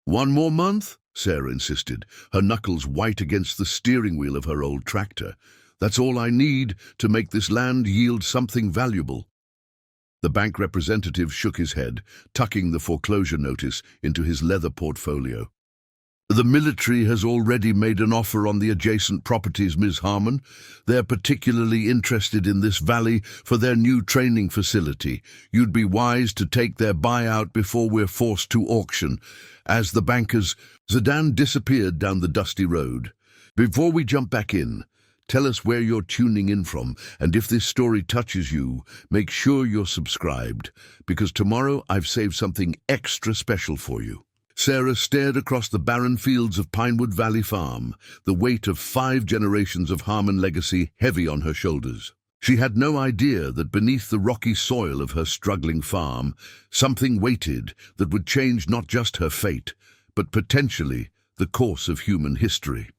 1 more month? Sarah insisted, her knuckles white against the steering wheel of her old tractor. That's all I need to make this land yield something valuable. The bank representative shook his head, tucking the foreclosure notice into his leather portfolio. The military has already made an offer on the adjacent properties, Ms. Harmon. They're particularly interested in this valley for their new training facility. You'd be wise to take their buyout before we're forced to auction. As the banker's sedan disappeared down the dusty road. Before we jump back in, tell us where you're tuning in from, and if this story touches you, make sure you're subscribed, because tomorrow I've saved something extra special for you. Sarah stared across the barren fields of Pinewood Valley Farm, the weight of 5 generations of Harmon legacy heavy on her shoulders. She had no idea that beneath the rocky soil of her struggling farm, something waited that would change not just her fate, but potentially the course of human history.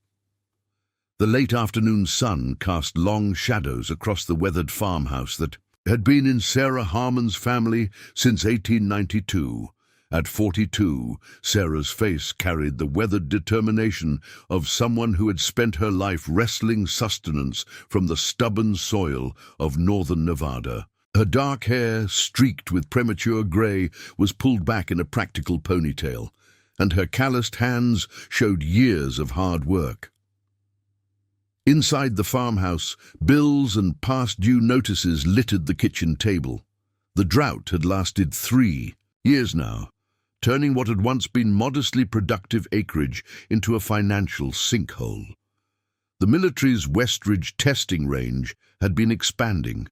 The late afternoon sun cast long shadows across the weathered farmhouse that had been in Sarah Harmon's family since 1892. At 42, Sarah's face carried the weathered determination of someone who had spent her life wresting sustenance from the stubborn soil of northern Nevada. Her dark hair, streaked with premature gray, was pulled back in a practical ponytail, and her calloused hands showed years of hard work. Inside the farmhouse, bills and past-due notices littered the kitchen table. The drought had lasted 3 years now, turning what had once been modestly productive acreage into a financial sinkhole. The military's Westridge testing range had been expanding,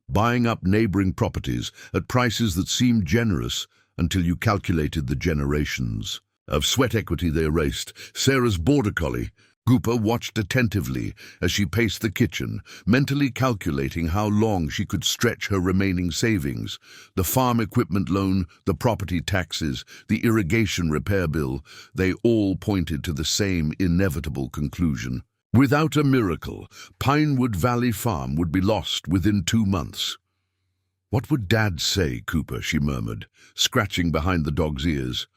buying up neighboring properties at prices that seemed generous until you calculated the generations of sweat equity they erased. Sarah's border collie, Cooper, watched attentively as she paced the kitchen, mentally calculating how long she could stretch her remaining savings. The farm equipment loan, the property taxes, the irrigation repair bill, they all pointed to the same inevitable conclusion. Without a miracle, Pinewood Valley Farm would be lost within 2 months. "What would Dad say, Cooper?" she murmured, scratching behind the dog's ears.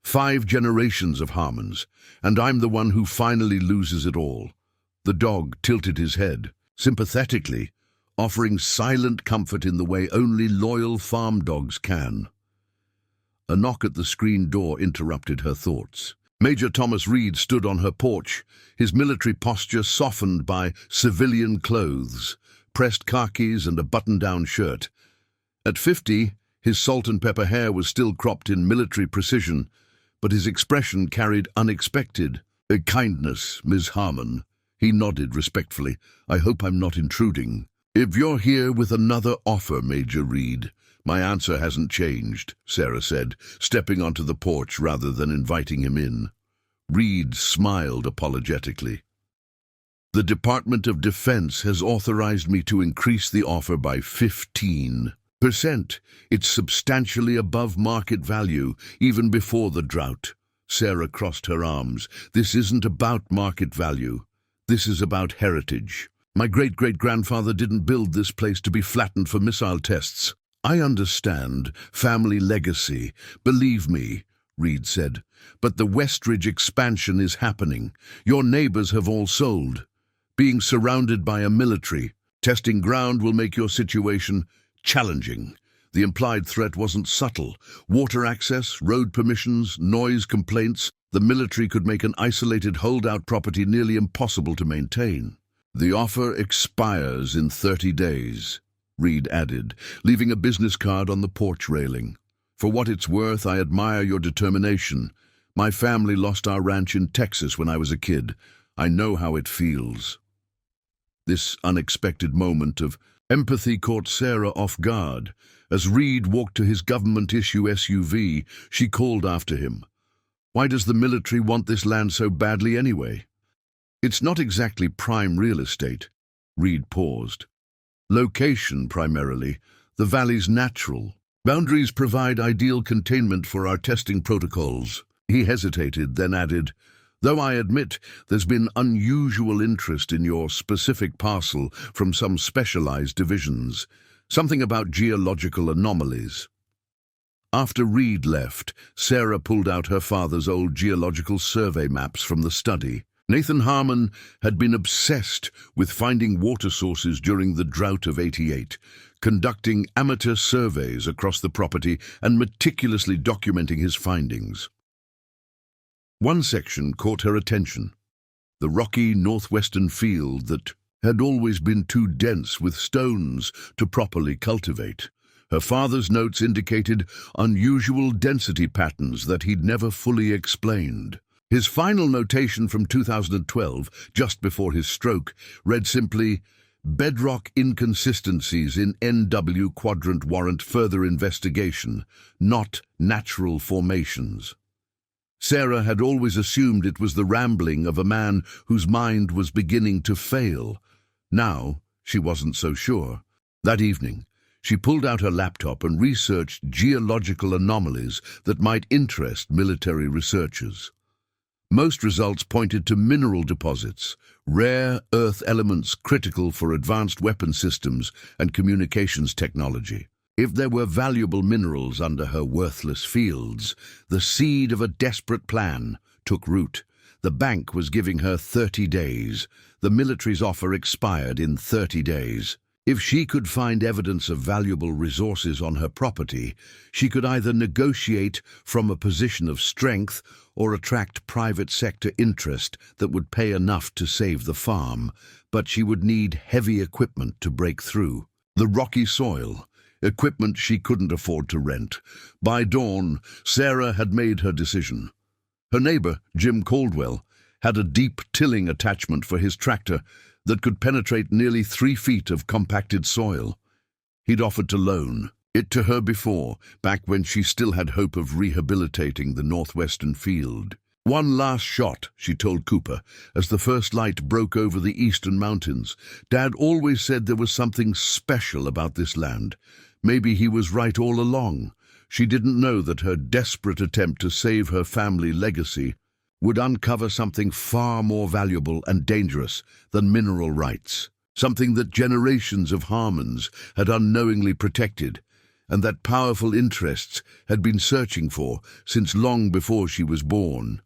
5 generations of Harmons, and I'm the one who finally loses it all. The dog tilted his head, sympathetically, offering silent comfort in the way only loyal farm dogs can. A knock at the screen door interrupted her thoughts. Major Thomas Reed stood on her porch, his military posture softened by civilian clothes, pressed khakis and a button-down shirt. At 50, his salt-and-pepper hair was still cropped in military precision, but his expression carried unexpected kindness. "Ms. Harmon," he nodded respectfully. "I hope I'm not intruding." "If you're here with another offer, Major Reed, my answer hasn't changed," Sarah said, stepping onto the porch rather than inviting him in. Reed smiled apologetically. "The Department of Defense has authorized me to increase the offer by 15%. It's substantially above market value, even before the drought." Sarah crossed her arms. "This isn't about market value. This is about heritage. My great-great-grandfather didn't build this place to be flattened for missile tests. I understand family legacy, believe me," Reed said. "But the Westridge expansion is happening. Your neighbors have all sold. Being surrounded by a military testing ground will make your situation challenging." The implied threat wasn't subtle. Water access, road permissions, noise complaints. The military could make an isolated holdout property nearly impossible to maintain. "The offer expires in 30 days, Reed added, leaving a business card on the porch railing. "For what it's worth, I admire your determination. My family lost our ranch in Texas when I was a kid. I know how it feels." This unexpected moment of empathy caught Sarah off guard. As Reed walked to his government-issue SUV, she called after him. "Why does the military want this land so badly anyway?" "It's not exactly prime real estate." Reed paused. "Location, primarily. The valley's natural. Boundaries provide ideal containment for our testing protocols." He hesitated, then added, "Though I admit there's been unusual interest in your specific parcel from some specialized divisions. Something about geological anomalies." After Reed left, Sarah pulled out her father's old geological survey maps from the study. Nathan Harmon had been obsessed with finding water sources during the drought of '88, conducting amateur surveys across the property and meticulously documenting his findings. One section caught her attention: the rocky northwestern field that had always been too dense with stones to properly cultivate. Her father's notes indicated unusual density patterns that he'd never fully explained. His final notation from 2012, just before his stroke, read simply, "Bedrock inconsistencies in NW quadrant warrant further investigation, not natural formations." Sarah had always assumed it was the rambling of a man whose mind was beginning to fail. Now, she wasn't so sure. That evening, she pulled out her laptop and researched geological anomalies that might interest military researchers. Most results pointed to mineral deposits, rare earth elements critical for advanced weapon systems and communications technology. If there were valuable minerals under her worthless fields, the seed of a desperate plan took root. The bank was giving her 30 days. The military's offer expired in 30 days. If she could find evidence of valuable resources on her property, she could either negotiate from a position of strength or attract private sector interest that would pay enough to save the farm, but she would need heavy equipment to break through. The rocky soil, equipment she couldn't afford to rent. By dawn, Sarah had made her decision. Her neighbor, Jim Caldwell, had a deep tilling attachment for his tractor that could penetrate nearly 3 feet of compacted soil. He'd offered to loan it to her before, back when she still had hope of rehabilitating the northwestern field. "One last shot," she told Cooper, as the first light broke over the eastern mountains. "Dad always said there was something special about this land. Maybe he was right all along." She didn't know that her desperate attempt to save her family legacy would uncover something far more valuable and dangerous than mineral rights, something that generations of Harmons had unknowingly protected, and that powerful interests had been searching for since long before she was born.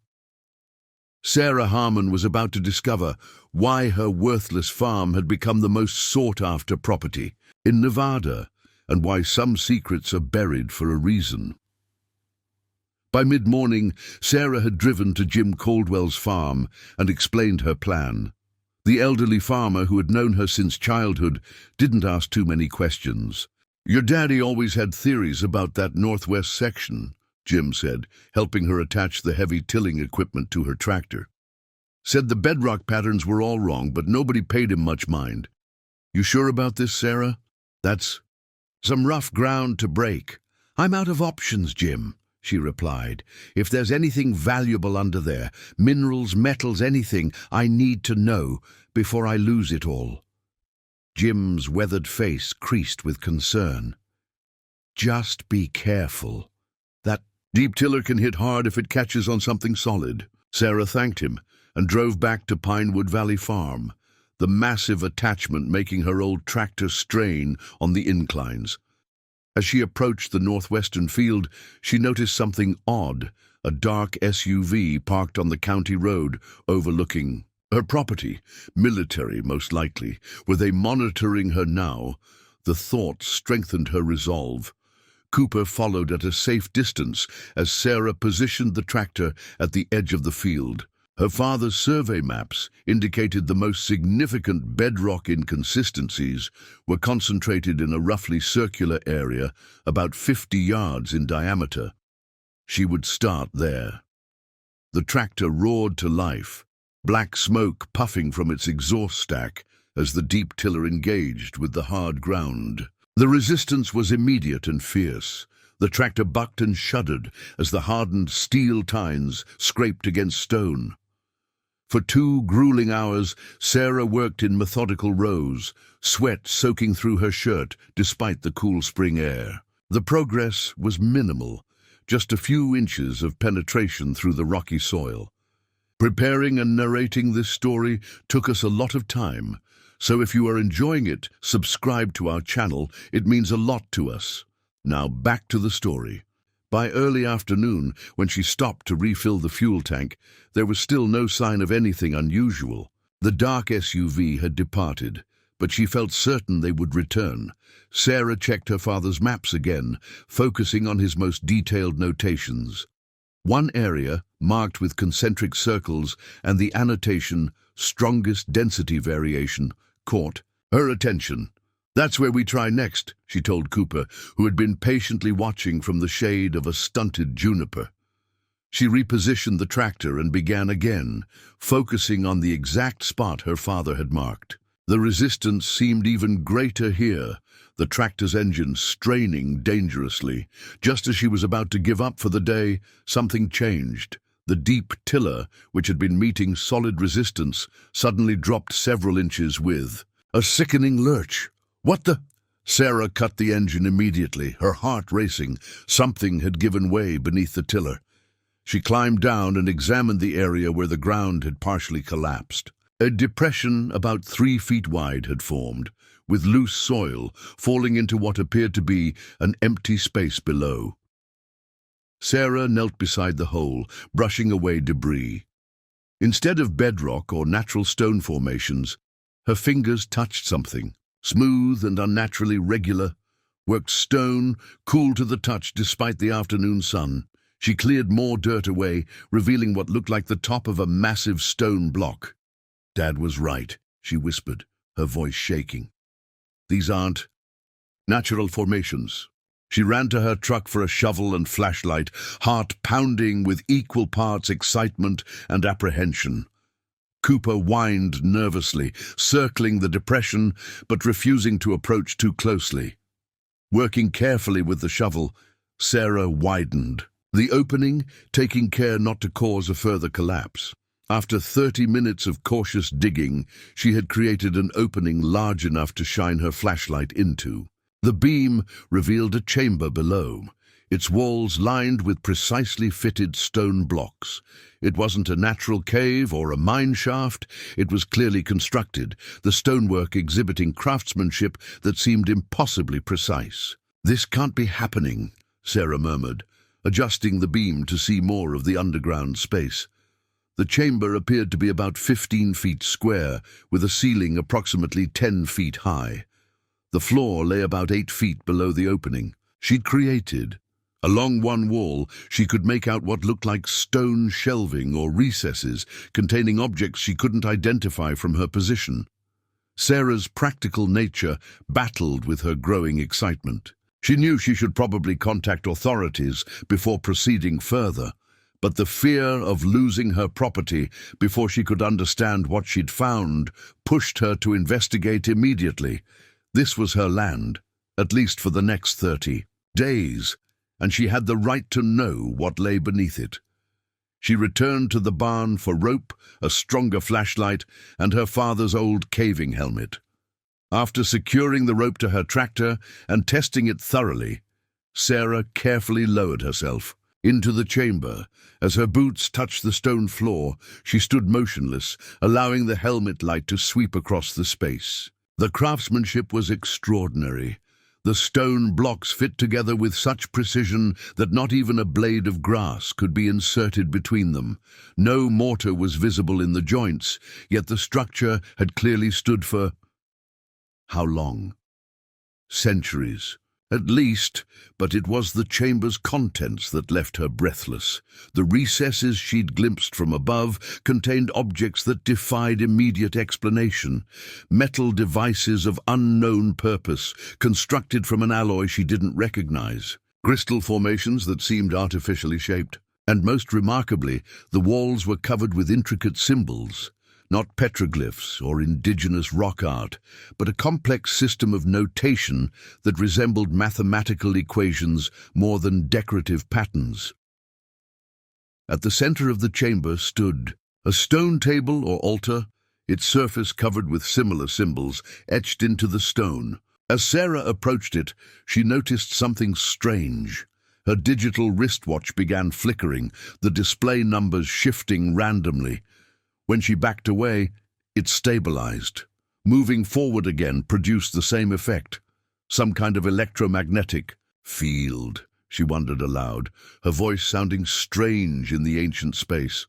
Sarah Harmon was about to discover why her worthless farm had become the most sought-after property in Nevada, and why some secrets are buried for a reason. By mid-morning, Sarah had driven to Jim Caldwell's farm and explained her plan. The elderly farmer, who had known her since childhood, didn't ask too many questions. "Your daddy always had theories about that northwest section," Jim said, helping her attach the heavy tilling equipment to her tractor. "Said the bedrock patterns were all wrong, but nobody paid him much mind. You sure about this, Sarah? That's some rough ground to break." "I'm out of options, Jim," she replied. "If there's anything valuable under there, minerals, metals, anything, I need to know before I lose it all." Jim's weathered face creased with concern. "Just be careful. That deep tiller can hit hard if it catches on something solid." Sarah thanked him and drove back to Pinewood Valley Farm, the massive attachment making her old tractor strain on the inclines. As she approached the northwestern field, she noticed something odd: a dark SUV parked on the county road overlooking her property. Military, most likely. Were they monitoring her now? The thought strengthened her resolve. Cooper followed at a safe distance as Sarah positioned the tractor at the edge of the field. Her father's survey maps indicated the most significant bedrock inconsistencies were concentrated in a roughly circular area about 50 yards in diameter. She would start there. The tractor roared to life, black smoke puffing from its exhaust stack as the deep tiller engaged with the hard ground. The resistance was immediate and fierce. The tractor bucked and shuddered as the hardened steel tines scraped against stone. For 2 grueling hours, Sarah worked in methodical rows, sweat soaking through her shirt despite the cool spring air. The progress was minimal, just a few inches of penetration through the rocky soil. Preparing and narrating this story took us a lot of time, so if you are enjoying it, subscribe to our channel. It means a lot to us. Now back to the story. By early afternoon, when she stopped to refill the fuel tank, there was still no sign of anything unusual. The dark SUV had departed, but she felt certain they would return. Sarah checked her father's maps again, focusing on his most detailed notations. One area, marked with concentric circles and the annotation, strongest density variation, caught her attention. "That's where we try next," she told Cooper, who had been patiently watching from the shade of a stunted juniper. She repositioned the tractor and began again, focusing on the exact spot her father had marked. The resistance seemed even greater here, the tractor's engine straining dangerously. Just as she was about to give up for the day, something changed. The deep tiller, which had been meeting solid resistance, suddenly dropped several inches with a sickening lurch. "What the—" Sarah cut the engine immediately, her heart racing. Something had given way beneath the tiller. She climbed down and examined the area where the ground had partially collapsed. A depression about 3 feet wide had formed, with loose soil falling into what appeared to be an empty space below. Sarah knelt beside the hole, brushing away debris. Instead of bedrock or natural stone formations, her fingers touched something, smooth and unnaturally regular, worked stone, cool to the touch despite the afternoon sun. She cleared more dirt away, revealing what looked like the top of a massive stone block. "Dad was right," she whispered, her voice shaking. "These aren't natural formations." She ran to her truck for a shovel and flashlight, heart pounding with equal parts excitement and apprehension. Cooper whined nervously, circling the depression but refusing to approach too closely. Working carefully with the shovel, Sarah widened the opening, taking care not to cause a further collapse. After 30 minutes of cautious digging, she had created an opening large enough to shine her flashlight into. The beam revealed a chamber below, its walls lined with precisely fitted stone blocks. It wasn't a natural cave or a mine shaft, it was clearly constructed, the stonework exhibiting craftsmanship that seemed impossibly precise. "This can't be happening," Sarah murmured, adjusting the beam to see more of the underground space. The chamber appeared to be about 15 feet square, with a ceiling approximately 10 feet high. The floor lay about 8 feet below the opening she'd created. Along one wall, she could make out what looked like stone shelving or recesses containing objects she couldn't identify from her position. Sarah's practical nature battled with her growing excitement. She knew she should probably contact authorities before proceeding further, but the fear of losing her property before she could understand what she'd found pushed her to investigate immediately. This was her land, at least for the next 30 days, and she had the right to know what lay beneath it. She returned to the barn for rope, a stronger flashlight, and her father's old caving helmet. After securing the rope to her tractor and testing it thoroughly, Sarah carefully lowered herself into the chamber. As her boots touched the stone floor, she stood motionless, allowing the helmet light to sweep across the space. The craftsmanship was extraordinary. The stone blocks fit together with such precision that not even a blade of grass could be inserted between them. No mortar was visible in the joints, yet the structure had clearly stood for how long? Centuries, at least, but it was the chamber's contents that left her breathless. The recesses she'd glimpsed from above contained objects that defied immediate explanation. Metal devices of unknown purpose, constructed from an alloy she didn't recognize. Crystal formations that seemed artificially shaped. And most remarkably, the walls were covered with intricate symbols. Not petroglyphs or indigenous rock art, but a complex system of notation that resembled mathematical equations more than decorative patterns. At the center of the chamber stood a stone table or altar, its surface covered with similar symbols etched into the stone. As Sarah approached it, she noticed something strange. Her digital wristwatch began flickering, the display numbers shifting randomly. When she backed away, it stabilized. Moving forward again produced the same effect. Some kind of electromagnetic field, she wondered aloud, her voice sounding strange in the ancient space.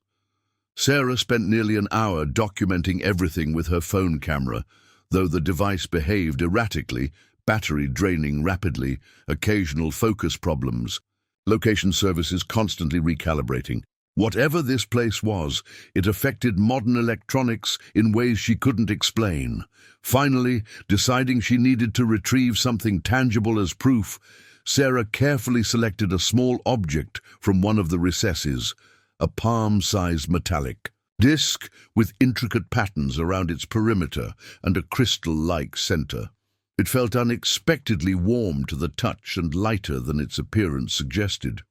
Sarah spent nearly an hour documenting everything with her phone camera, though the device behaved erratically, battery draining rapidly, occasional focus problems, location services constantly recalibrating. Whatever this place was, it affected modern electronics in ways she couldn't explain. Finally, deciding she needed to retrieve something tangible as proof, Sarah carefully selected a small object from one of the recesses, a palm-sized metallic disc with intricate patterns around its perimeter and a crystal-like center. It felt unexpectedly warm to the touch and lighter than its appearance suggested.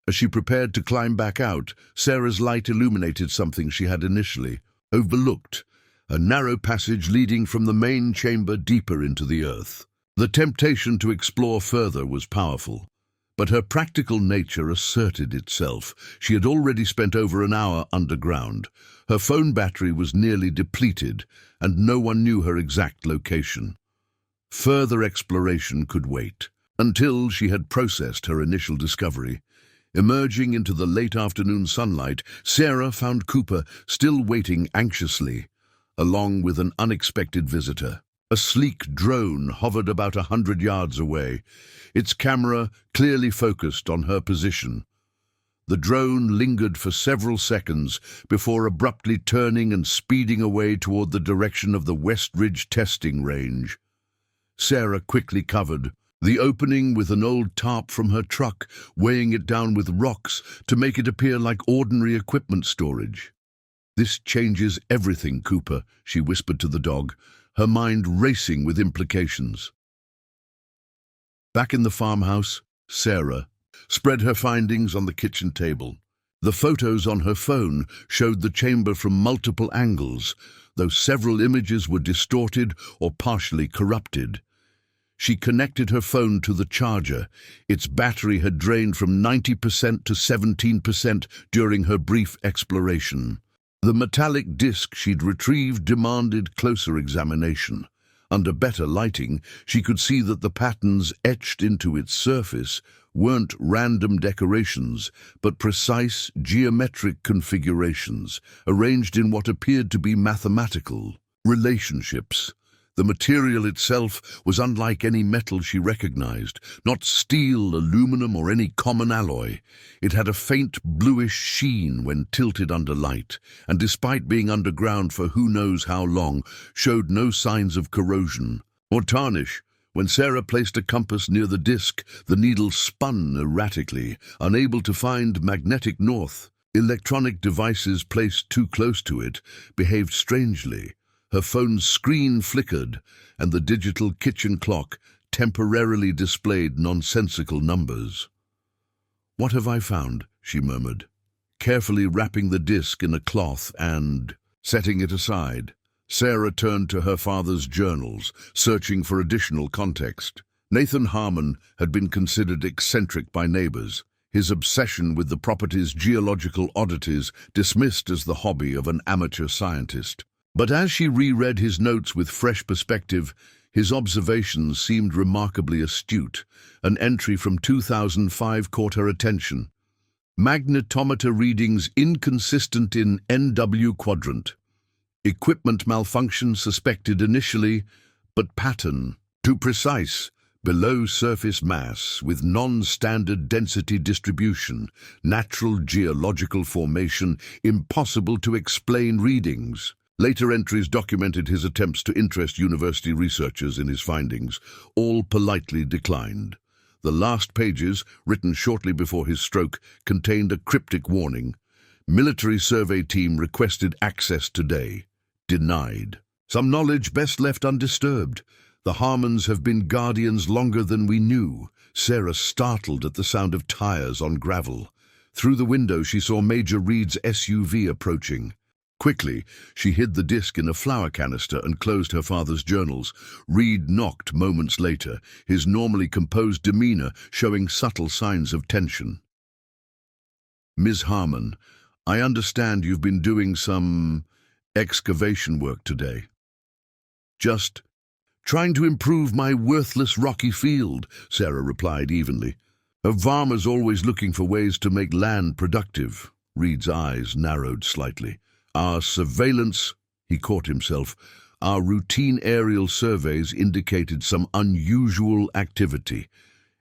As she prepared to climb back out, Sarah's light illuminated something she had initially overlooked, a narrow passage leading from the main chamber deeper into the earth. The temptation to explore further was powerful, but her practical nature asserted itself. She had already spent over an hour underground. Her phone battery was nearly depleted, and no one knew her exact location. Further exploration could wait, until she had processed her initial discovery. Emerging into the late afternoon sunlight, Sarah found Cooper still waiting anxiously, along with an unexpected visitor. A sleek drone hovered about 100 yards away, its camera clearly focused on her position. The drone lingered for several seconds before abruptly turning and speeding away toward the direction of the West Ridge testing range. Sarah quickly covered the opening with an old tarp from her truck, weighing it down with rocks to make it appear like ordinary equipment storage. "This changes everything, Cooper," she whispered to the dog, her mind racing with implications. Back in the farmhouse, Sarah spread her findings on the kitchen table. The photos on her phone showed the chamber from multiple angles, though several images were distorted or partially corrupted. She connected her phone to the charger. Its battery had drained from 90% to 17% during her brief exploration. The metallic disc she'd retrieved demanded closer examination. Under better lighting, she could see that the patterns etched into its surface weren't random decorations, but precise geometric configurations, arranged in what appeared to be mathematical relationships. The material itself was unlike any metal she recognized, not steel, aluminum, or any common alloy. It had a faint bluish sheen when tilted under light, and despite being underground for who knows how long, showed no signs of corrosion or tarnish. When Sarah placed a compass near the disc, the needle spun erratically, unable to find magnetic north. Electronic devices placed too close to it behaved strangely. Her phone's screen flickered, and the digital kitchen clock temporarily displayed nonsensical numbers. "What have I found?" she murmured, carefully wrapping the disc in a cloth and setting it aside. Sarah turned to her father's journals, searching for additional context. Nathan Harmon had been considered eccentric by neighbors, his obsession with the property's geological oddities dismissed as the hobby of an amateur scientist. But as she reread his notes with fresh perspective, his observations seemed remarkably astute. An entry from 2005 caught her attention. Magnetometer readings inconsistent in NW quadrant. Equipment malfunction suspected initially, but pattern too precise. Below surface mass with non-standard density distribution. Natural geological formation impossible to explain readings. Later entries documented his attempts to interest university researchers in his findings, all politely declined. The last pages, written shortly before his stroke, contained a cryptic warning. Military survey team requested access today. Denied. Some knowledge best left undisturbed. The Harmons have been guardians longer than we knew. Sarah startled at the sound of tires on gravel. Through the window she saw Major Reed's SUV approaching. Quickly, she hid the disc in a flour canister and closed her father's journals. Reed knocked moments later, his normally composed demeanor showing subtle signs of tension. "Ms. Harmon, I understand you've been doing some excavation work today." "Just trying to improve my worthless rocky field," Sarah replied evenly. A farmer's always looking for ways to make land productive. Reed's eyes narrowed slightly. Our surveillance, he caught himself, our routine aerial surveys indicated some unusual activity.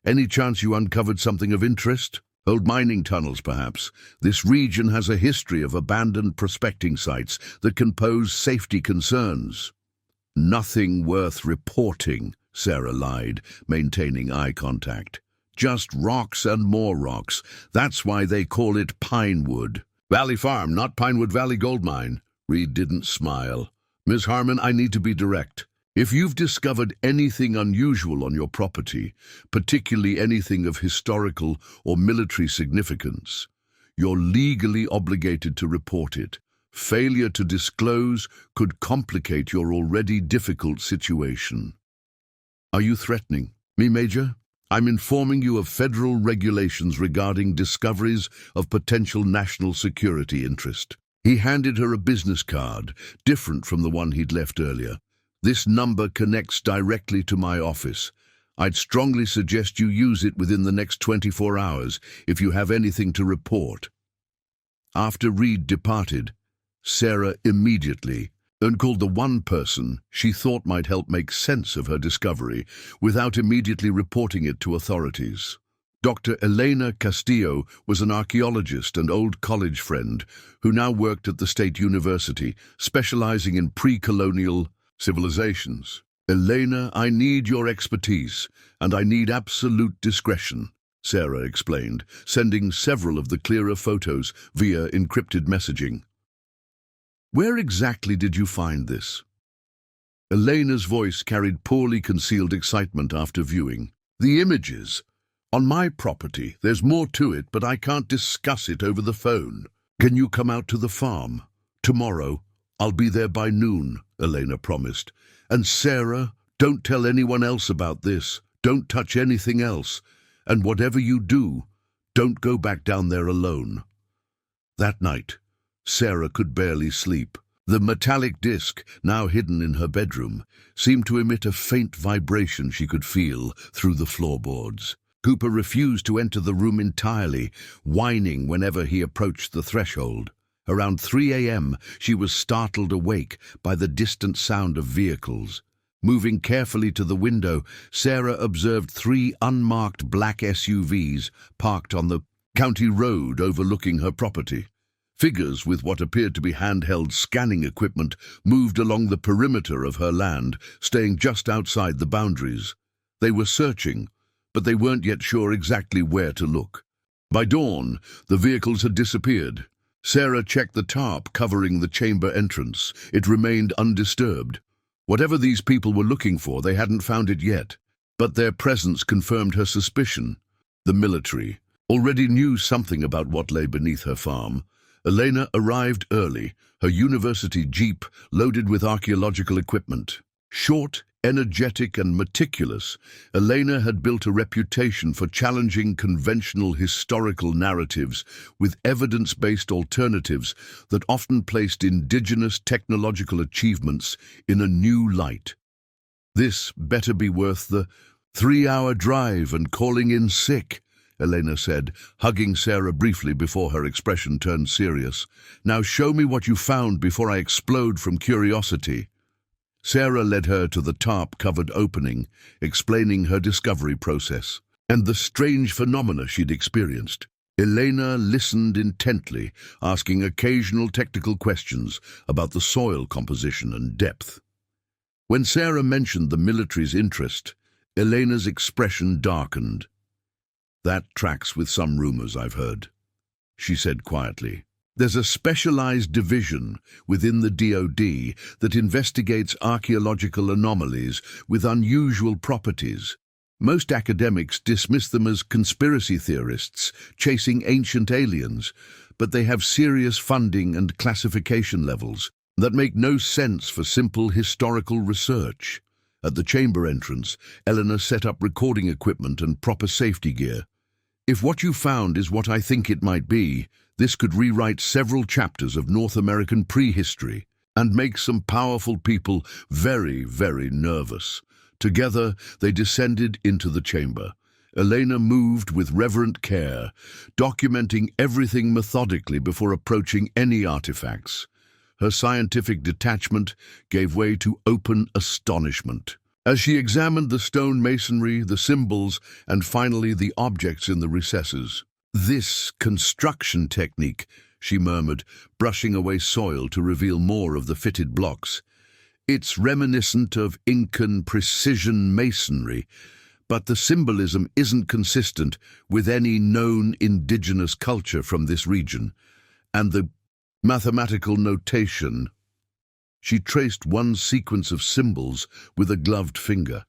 Any chance you uncovered something of interest? Old mining tunnels, perhaps. This region has a history of abandoned prospecting sites that can pose safety concerns. Nothing worth reporting, Sarah lied, maintaining eye contact. Just rocks and more rocks. That's why they call it Pinewood Valley Farm, not Pinewood Valley Gold Mine. Reed didn't smile. Miss Harmon, I need to be direct. If you've discovered anything unusual on your property, particularly anything of historical or military significance, you're legally obligated to report it. Failure to disclose could complicate your already difficult situation. Are you threatening me, Major? I'm informing you of federal regulations regarding discoveries of potential national security interest. He handed her a business card, different from the one he'd left earlier. This number connects directly to my office. I'd strongly suggest you use it within the next 24 hours if you have anything to report. After Reed departed, Sarah immediately called the one person she thought might help make sense of her discovery without immediately reporting it to authorities. Dr. Elena Castillo was an archaeologist and old college friend who now worked at the State University, specializing in pre-colonial civilizations. Elena, I need your expertise, and I need absolute discretion, Sarah explained, sending several of the clearer photos via encrypted messaging. Where exactly did you find this? Elena's voice carried poorly concealed excitement after viewing. The images. On my property, there's more to it, but I can't discuss it over the phone. Can you come out to the farm? Tomorrow. I'll be there by noon, Elena promised. And Sarah, don't tell anyone else about this. Don't touch anything else. And whatever you do, don't go back down there alone. That night, Sarah could barely sleep. The metallic disc, now hidden in her bedroom, seemed to emit a faint vibration she could feel through the floorboards. Cooper refused to enter the room entirely, whining whenever he approached the threshold. Around 3 a.m., she was startled awake by the distant sound of vehicles. Moving carefully to the window, Sarah observed 3 unmarked black SUVs parked on the county road overlooking her property. Figures with what appeared to be handheld scanning equipment moved along the perimeter of her land, staying just outside the boundaries. They were searching, but they weren't yet sure exactly where to look. By dawn, the vehicles had disappeared. Sarah checked the tarp covering the chamber entrance. It remained undisturbed. Whatever these people were looking for, they hadn't found it yet. But their presence confirmed her suspicion. The military already knew something about what lay beneath her farm. Elena arrived early, her university jeep loaded with archaeological equipment. Short, energetic, and meticulous, Elena had built a reputation for challenging conventional historical narratives with evidence-based alternatives that often placed indigenous technological achievements in a new light. This better be worth the 3-hour drive and calling in sick, Elena said, hugging Sarah briefly before her expression turned serious. Now show me what you found before I explode from curiosity. Sarah led her to the tarp-covered opening, explaining her discovery process and the strange phenomena she'd experienced. Elena listened intently, asking occasional technical questions about the soil composition and depth. When Sarah mentioned the military's interest, Elena's expression darkened. That tracks with some rumors I've heard, she said quietly. There's a specialized division within the DoD that investigates archaeological anomalies with unusual properties. Most academics dismiss them as conspiracy theorists chasing ancient aliens, but they have serious funding and classification levels that make no sense for simple historical research. At the chamber entrance, Eleanor set up recording equipment and proper safety gear. If what you found is what I think it might be, this could rewrite several chapters of North American prehistory and make some powerful people very, very nervous. Together, they descended into the chamber. Elena moved with reverent care, documenting everything methodically before approaching any artifacts. Her scientific detachment gave way to open astonishment. As she examined the stone masonry, the symbols, and finally the objects in the recesses. "This construction technique," she murmured, brushing away soil to reveal more of the fitted blocks. "It's reminiscent of Incan precision masonry, but the symbolism isn't consistent with any known indigenous culture from this region. And the mathematical notation..." She traced one sequence of symbols with a gloved finger.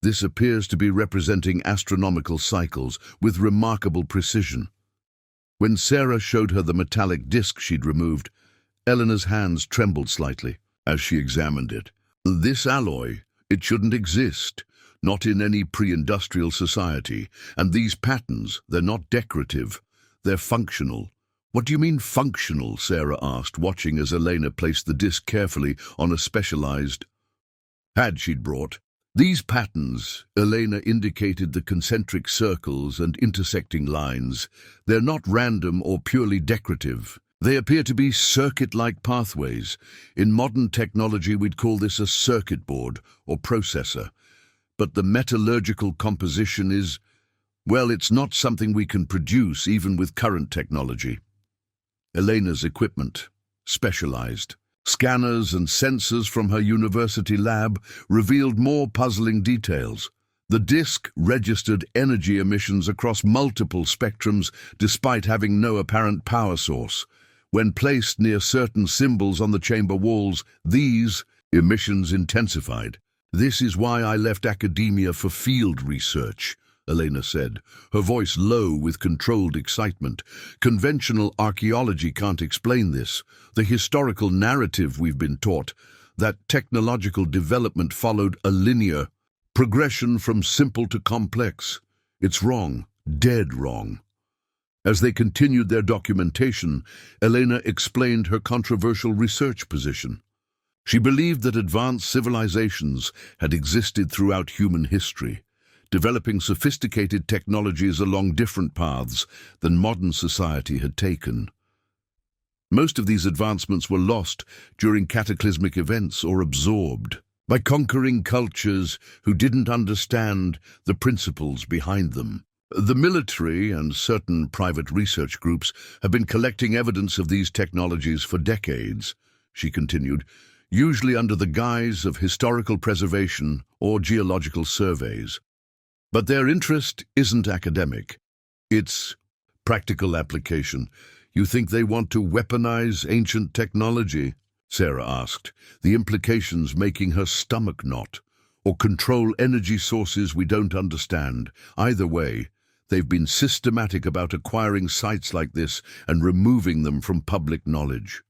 "This appears to be representing astronomical cycles with remarkable precision." When Sarah showed her the metallic disc she'd removed, Eleanor's hands trembled slightly as she examined it. "This alloy, it shouldn't exist, not in any pre-industrial society. And these patterns, they're not decorative, they're functional." "What do you mean functional?" Sarah asked, watching as Elena placed the disc carefully on a specialized pad she'd brought. "These patterns," Elena indicated the concentric circles and intersecting lines, "they're not random or purely decorative. They appear to be circuit-like pathways. In modern technology, we'd call this a circuit board or processor. But the metallurgical composition is, well, it's not something we can produce even with current technology." Elena's equipment, specialized. Scanners and sensors from her university lab revealed more puzzling details. The disc registered energy emissions across multiple spectrums despite having no apparent power source. When placed near certain symbols on the chamber walls, these emissions intensified. "This is why I left academia for field research," Elena said, her voice low with controlled excitement. "Conventional archaeology can't explain this. The historical narrative we've been taught, that technological development followed a linear progression from simple to complex. It's wrong, dead wrong." As they continued their documentation, Elena explained her controversial research position. She believed that advanced civilizations had existed throughout human history, developing sophisticated technologies along different paths than modern society had taken. Most of these advancements were lost during cataclysmic events or absorbed by conquering cultures who didn't understand the principles behind them. The military and certain private research groups have been collecting evidence of these technologies for decades, she continued, usually under the guise of historical preservation or geological surveys. But their interest isn't academic. It's practical application. "You think they want to weaponize ancient technology?" Sarah asked, the implications making her stomach knot. "Or control energy sources we don't understand? Either way, they've been systematic about acquiring sites like this and removing them from public knowledge."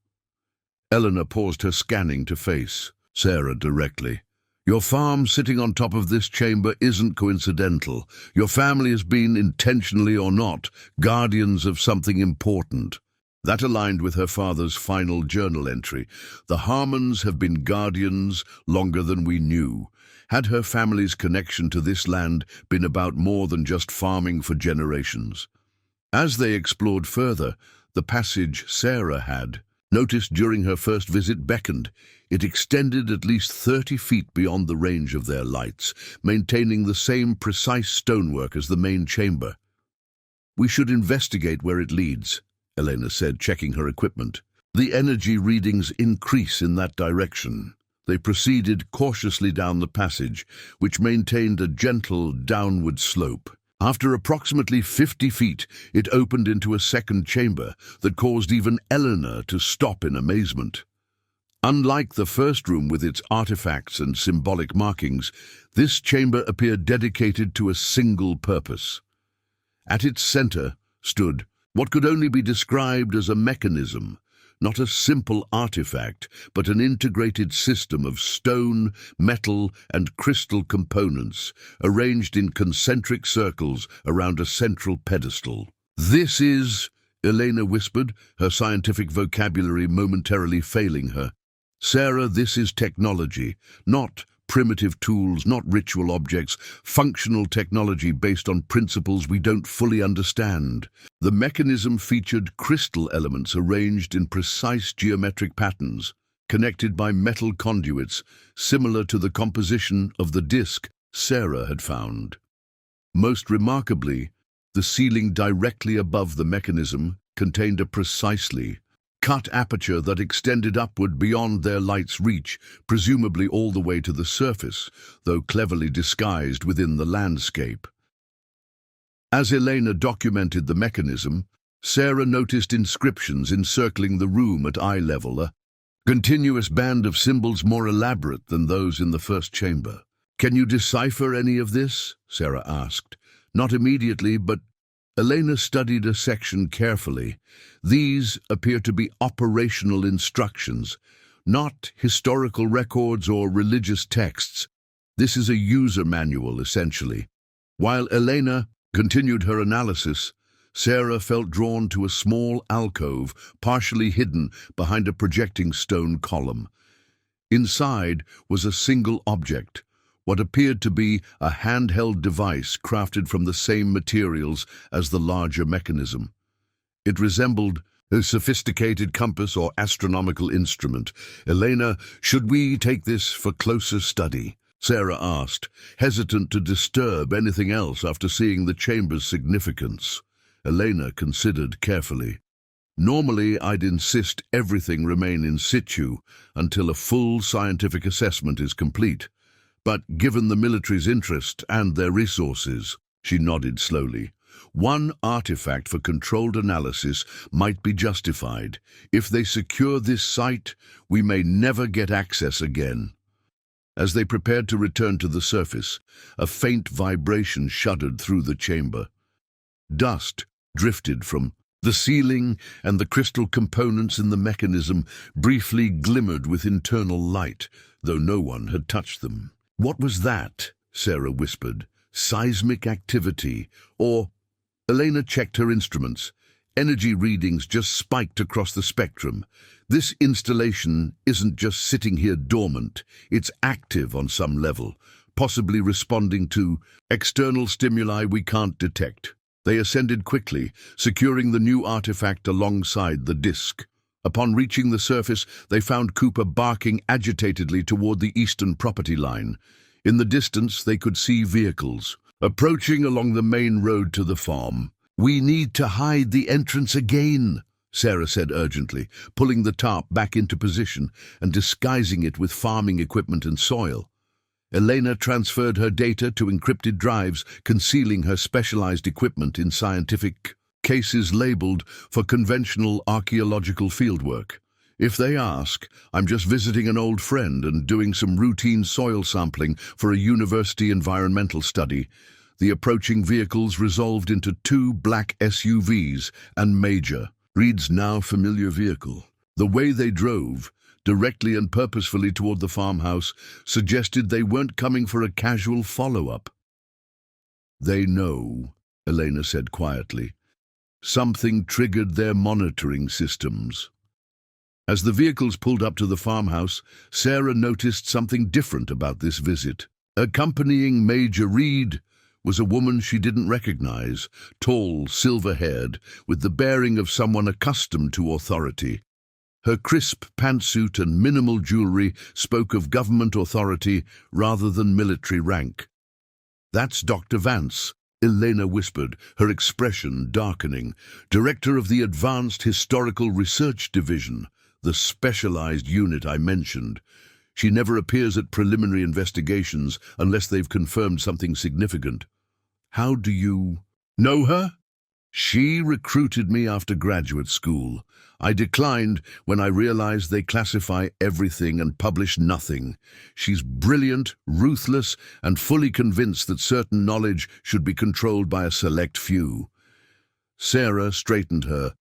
Eleanor paused her scanning to face Sarah directly. "Your farm sitting on top of this chamber isn't coincidental. Your family has been, intentionally or not, guardians of something important." That aligned with her father's final journal entry. "The Harmons have been guardians longer than we knew." Had her family's connection to this land been about more than just farming for generations? As they explored further, the passage Sarah had noticed during her first visit beckoned. It extended at least 30 feet beyond the range of their lights, maintaining the same precise stonework as the main chamber. "We should investigate where it leads," Elena said, checking her equipment. "The energy readings increase in that direction." They proceeded cautiously down the passage, which maintained a gentle downward slope. After approximately 50 feet, it opened into a second chamber that caused even Eleanor to stop in amazement. Unlike the first room with its artifacts and symbolic markings, this chamber appeared dedicated to a single purpose. At its center stood what could only be described as a mechanism, not a simple artifact, but an integrated system of stone, metal, and crystal components, arranged in concentric circles around a central pedestal. "This is," Elena whispered, her scientific vocabulary momentarily failing her. "Sarah, this is technology, not primitive tools, not ritual objects, functional technology based on principles we don't fully understand. The mechanism featured crystal elements arranged in precise geometric patterns, connected by metal conduits, similar to the composition of the disc Sarah had found. Most remarkably, the ceiling directly above the mechanism contained a precisely cut aperture that extended upward beyond their light's reach, presumably all the way to the surface, though cleverly disguised within the landscape. As Elena documented the mechanism, Sarah noticed inscriptions encircling the room at eye level, a continuous band of symbols more elaborate than those in the first chamber. "Can you decipher any of this?" Sarah asked. Not immediately, but Elena studied a section carefully. These appear to be operational instructions, not historical records or religious texts. This is a user manual, essentially. While Elena continued her analysis, Sarah felt drawn to a small alcove, partially hidden behind a projecting stone column. Inside was a single object, what appeared to be a handheld device crafted from the same materials as the larger mechanism. It resembled a sophisticated compass or astronomical instrument. "Elena, should we take this for closer study?" Sarah asked, hesitant to disturb anything else after seeing the chamber's significance. Elena considered carefully. "Normally, I'd insist everything remain in situ until a full scientific assessment is complete. But given the military's interest and their resources," she nodded slowly, "one artifact for controlled analysis might be justified. If they secure this site, we may never get access again." As they prepared to return to the surface, a faint vibration shuddered through the chamber. Dust drifted from the ceiling, and the crystal components in the mechanism briefly glimmered with internal light, though no one had touched them. "What was that?" Sarah whispered. "Seismic activity, or—" Elena checked her instruments. Energy readings just spiked across the spectrum. "This installation isn't just sitting here dormant, it's active on some level, possibly responding to external stimuli we can't detect." They ascended quickly, securing the new artifact alongside the disc. Upon reaching the surface, they found Cooper barking agitatedly toward the eastern property line. In the distance, they could see vehicles approaching along the main road to the farm. "We need to hide the entrance again," Sarah said urgently, pulling the tarp back into position and disguising it with farming equipment and soil. Elena transferred her data to encrypted drives, concealing her specialized equipment in scientific cases labeled for conventional archaeological fieldwork. "If they ask, I'm just visiting an old friend and doing some routine soil sampling for a university environmental study." The approaching vehicles resolved into two black SUVs and Major, Reed's now familiar vehicle. The way they drove, directly and purposefully toward the farmhouse, suggested they weren't coming for a casual follow-up. "They know," Elena said quietly. "Something triggered their monitoring systems." As the vehicles pulled up to the farmhouse, Sarah noticed something different about this visit. Accompanying Major Reed was a woman she didn't recognize, tall, silver-haired, with the bearing of someone accustomed to authority. Her crisp pantsuit and minimal jewelry spoke of government authority rather than military rank. "That's Dr. Vance," Elena whispered, her expression darkening. "Director of the Advanced Historical Research Division, the specialized unit I mentioned. She never appears at preliminary investigations unless they've confirmed something significant." "How do you know her?" "She recruited me after graduate school. I declined when I realized they classify everything and publish nothing. She's brilliant, ruthless, and fully convinced that certain knowledge should be controlled by a select few." Sarah straightened her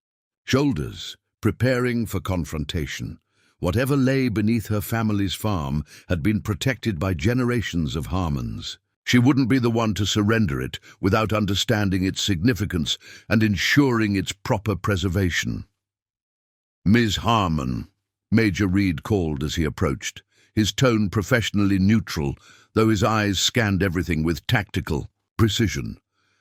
shoulders, preparing for confrontation. Whatever lay beneath her family's farm had been protected by generations of Harmons. She wouldn't be the one to surrender it without understanding its significance and ensuring its proper preservation. "Ms. Harmon," Major Reed called as he approached. his tone professionally neutral, though his eyes scanned everything with tactical precision.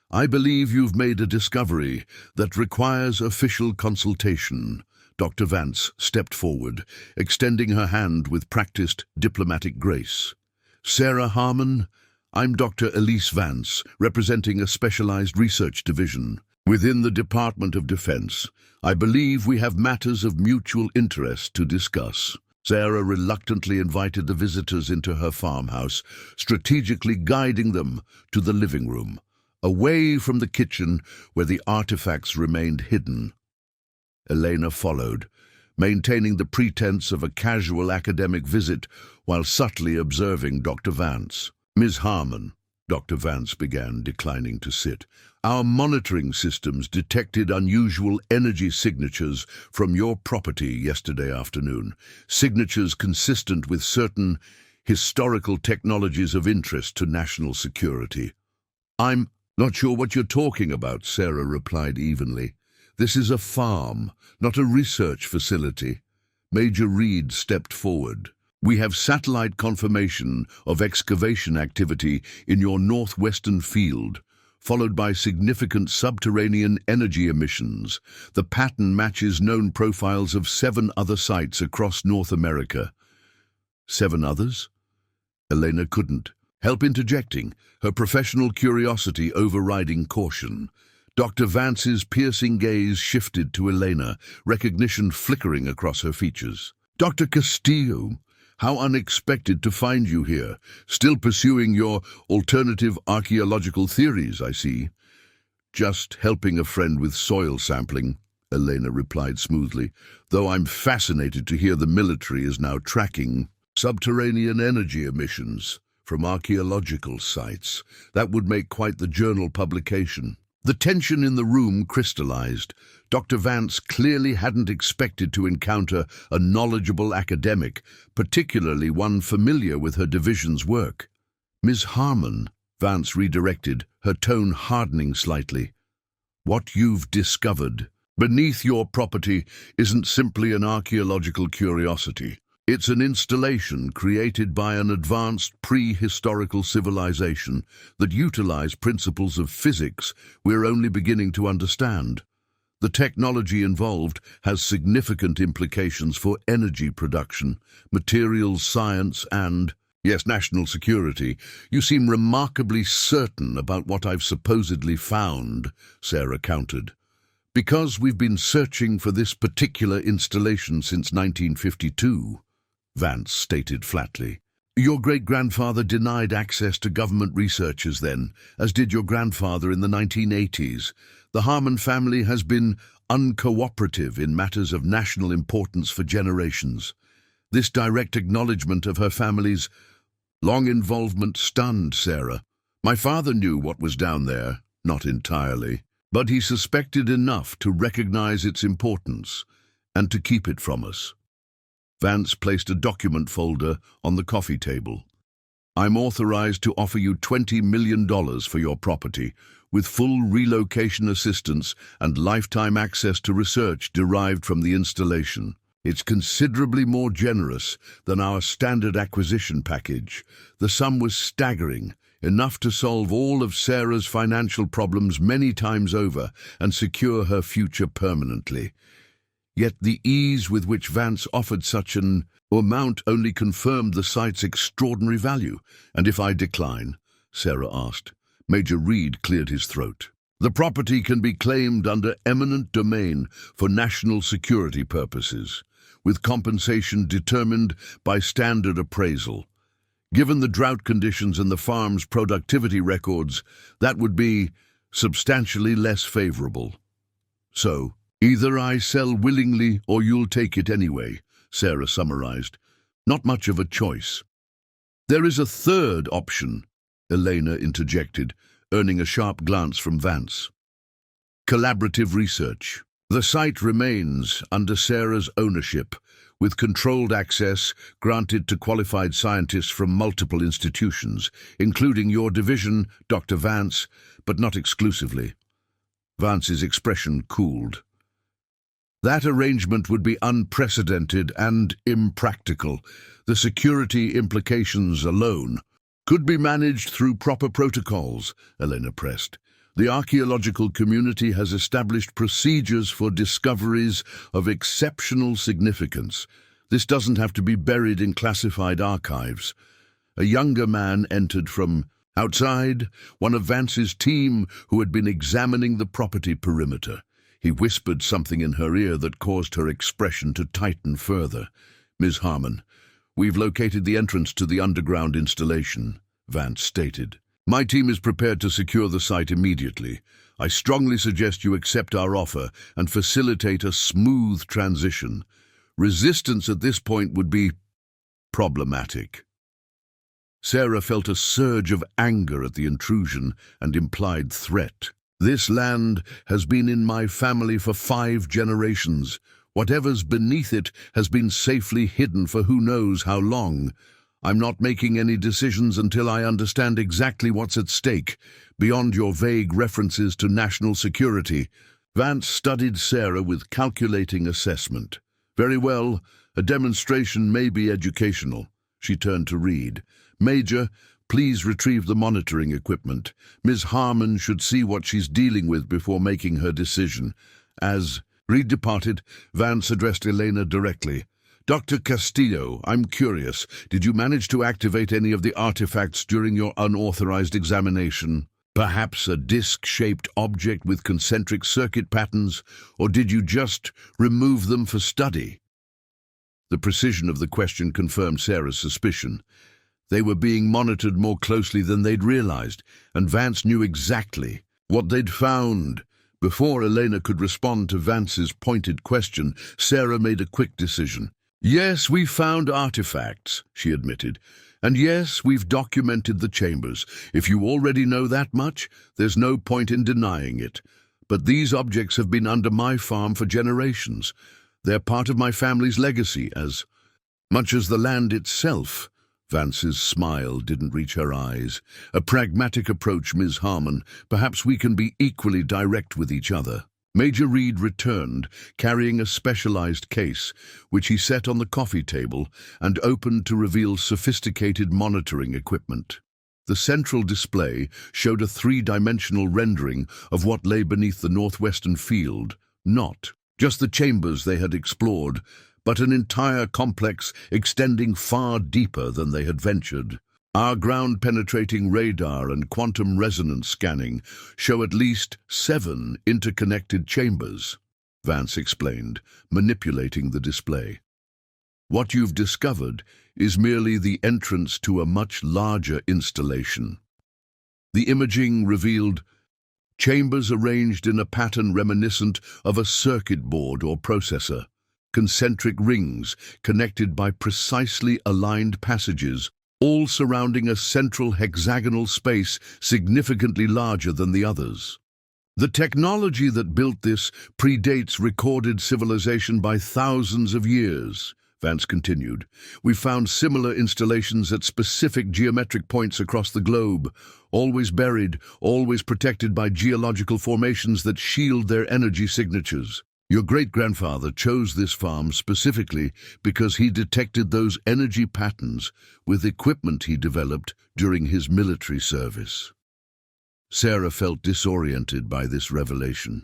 "I believe you've made a discovery that requires official consultation." Dr. Vance stepped forward, extending her hand with practiced diplomatic grace. "Sarah Harmon, I'm Dr. Elise Vance, representing a specialized research division within the Department of Defense. I believe we have matters of mutual interest to discuss." Sarah reluctantly invited the visitors into her farmhouse, strategically guiding them to the living room, away from the kitchen where the artifacts remained hidden. Elena followed, maintaining the pretense of a casual academic visit while subtly observing Dr. Vance. "Ms. Harmon," Dr. Vance began, declining to sit, "our monitoring systems detected unusual energy signatures from your property yesterday afternoon, signatures consistent with certain historical technologies of interest to national security." "I'm not sure what you're talking about," Sarah replied evenly. "This is a farm, not a research facility." Major Reed stepped forward. "We have satellite confirmation of excavation activity in your northwestern field, followed by significant subterranean energy emissions. The pattern matches known profiles of 7 other sites across North America." "7 others?" Elena couldn't help interjecting, her professional curiosity overriding caution. Dr. Vance's piercing gaze shifted to Elena, recognition flickering across her features. "Dr. Castillo, how unexpected to find you here, still pursuing your alternative archaeological theories, I see." "Just helping a friend with soil sampling," Elena replied smoothly, "though I'm fascinated to hear the military is now tracking subterranean energy emissions from archaeological sites. That would make quite the journal publication." The tension in the room crystallized. Dr. Vance clearly hadn't expected to encounter a knowledgeable academic, particularly one familiar with her division's work. "Ms. Harmon," Vance redirected, her tone hardening slightly, "what you've discovered beneath your property isn't simply an archaeological curiosity. It's an installation created by an advanced prehistorical civilization that utilized principles of physics we're only beginning to understand. The technology involved has significant implications for energy production, materials science, and, yes, national security. You seem remarkably certain about what I've supposedly found," Sarah countered. "Because we've been searching for this particular installation since 1952. Vance stated flatly. "Your great-grandfather denied access to government researchers then, as did your grandfather in the 1980s. The Harmon family has been uncooperative in matters of national importance for generations. This direct acknowledgement of her family's long involvement stunned Sarah. My father knew what was down there, not entirely, but he suspected enough to recognize its importance and to keep it from us." Vance placed a document folder on the coffee table. "I'm authorized to offer you $20 million for your property, with full relocation assistance and lifetime access to research derived from the installation. It's considerably more generous than our standard acquisition package. The sum was staggering, enough to solve all of Sarah's financial problems many times over and secure her future permanently. Yet the ease with which Vance offered such an amount only confirmed the site's extraordinary value." "And if I decline?" Sarah asked. Major Reed cleared his throat. "The property can be claimed under eminent domain for national security purposes, with compensation determined by standard appraisal. Given the drought conditions and the farm's productivity records, that would be substantially less favorable. So, either I sell willingly or you'll take it anyway," Sarah summarized. "Not much of a choice." "There is a third option," Elena interjected, earning a sharp glance from Vance. "Collaborative research. The site remains under Sarah's ownership, with controlled access granted to qualified scientists from multiple institutions, including your division, Dr. Vance, but not exclusively." Vance's expression cooled. That arrangement would be unprecedented and impractical. The security implications alone could be managed through proper protocols, Elena pressed. The archaeological community has established procedures for discoveries of exceptional significance. This doesn't have to be buried in classified archives. A younger man entered from outside, one of Vance's team who had been examining the property perimeter. He whispered something in her ear that caused her expression to tighten further. "Ms. Harmon, we've located the entrance to the underground installation," Vance stated. "My team is prepared to secure the site immediately. I strongly suggest you accept our offer and facilitate a smooth transition. Resistance at this point would be problematic." Sarah felt a surge of anger at the intrusion and implied threat. "This land has been in my family for 5 generations. Whatever's beneath it has been safely hidden for who knows how long. I'm not making any decisions until I understand exactly what's at stake, beyond your vague references to national security." Vance studied Sarah with calculating assessment. "Very well, a demonstration may be educational." She turned to Reed. "Major, please retrieve the monitoring equipment. Ms. Harmon should see what she's dealing with before making her decision." As Reed departed, Vance addressed Elena directly. "Dr. Castillo, I'm curious. Did you manage to activate any of the artifacts during your unauthorized examination? Perhaps a disc-shaped object with concentric circuit patterns, or did you just remove them for study?" The precision of the question confirmed Sarah's suspicion. They were being monitored more closely than they'd realized, and Vance knew exactly what they'd found. Before Elena could respond to Vance's pointed question, Sarah made a quick decision. "Yes, we found artifacts," she admitted. "And yes, we've documented the chambers. If you already know that much, there's no point in denying it. But these objects have been under my farm for generations. They're part of my family's legacy, as much as the land itself." Vance's smile didn't reach her eyes. "A pragmatic approach, Ms. Harmon. Perhaps we can be equally direct with each other." Major Reed returned, carrying a specialized case, which he set on the coffee table and opened to reveal sophisticated monitoring equipment. The central display showed a 3-dimensional rendering of what lay beneath the northwestern field, not just the chambers they had explored, but an entire complex extending far deeper than they had ventured. "Our ground-penetrating radar and quantum resonance scanning show at least 7 interconnected chambers," Vance explained, manipulating the display. "What you've discovered is merely the entrance to a much larger installation." The imaging revealed chambers arranged in a pattern reminiscent of a circuit board or processor. Concentric rings connected by precisely aligned passages, all surrounding a central hexagonal space significantly larger than the others. "The technology that built this predates recorded civilization by thousands of years," Vance continued. "We found similar installations at specific geometric points across the globe, always buried, always protected by geological formations that shield their energy signatures. Your great-grandfather chose this farm specifically because he detected those energy patterns with equipment he developed during his military service." Sarah felt disoriented by this revelation.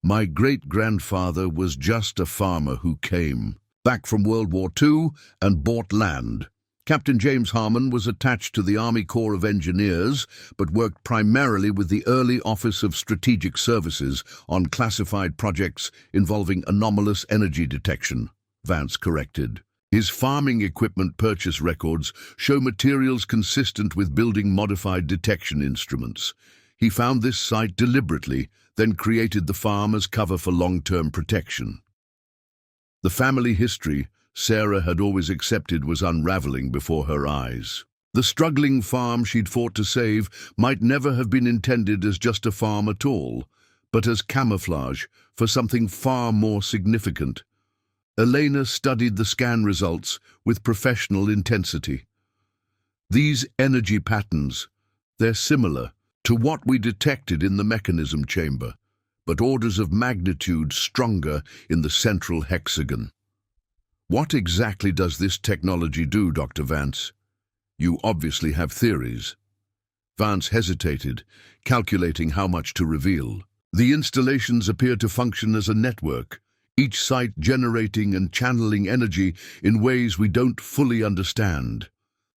"My great-grandfather was just a farmer who came back from World War II and bought land. Captain James Harmon was attached to the Army Corps of Engineers, but worked primarily with the early Office of Strategic Services on classified projects involving anomalous energy detection," Vance corrected. "His farming equipment purchase records show materials consistent with building modified detection instruments. He found this site deliberately, then created the farm as cover for long-term protection." The family history Sarah had always accepted was unraveling before her eyes. The struggling farm she'd fought to save might never have been intended as just a farm at all, but as camouflage for something far more significant. Elena studied the scan results with professional intensity. "These energy patterns, they're similar to what we detected in the mechanism chamber, but orders of magnitude stronger in the central hexagon. What exactly does this technology do, Dr. Vance? You obviously have theories. Vance hesitated, calculating how much to reveal. The installations appear to function as a network, each site generating and channeling energy in ways we don't fully understand.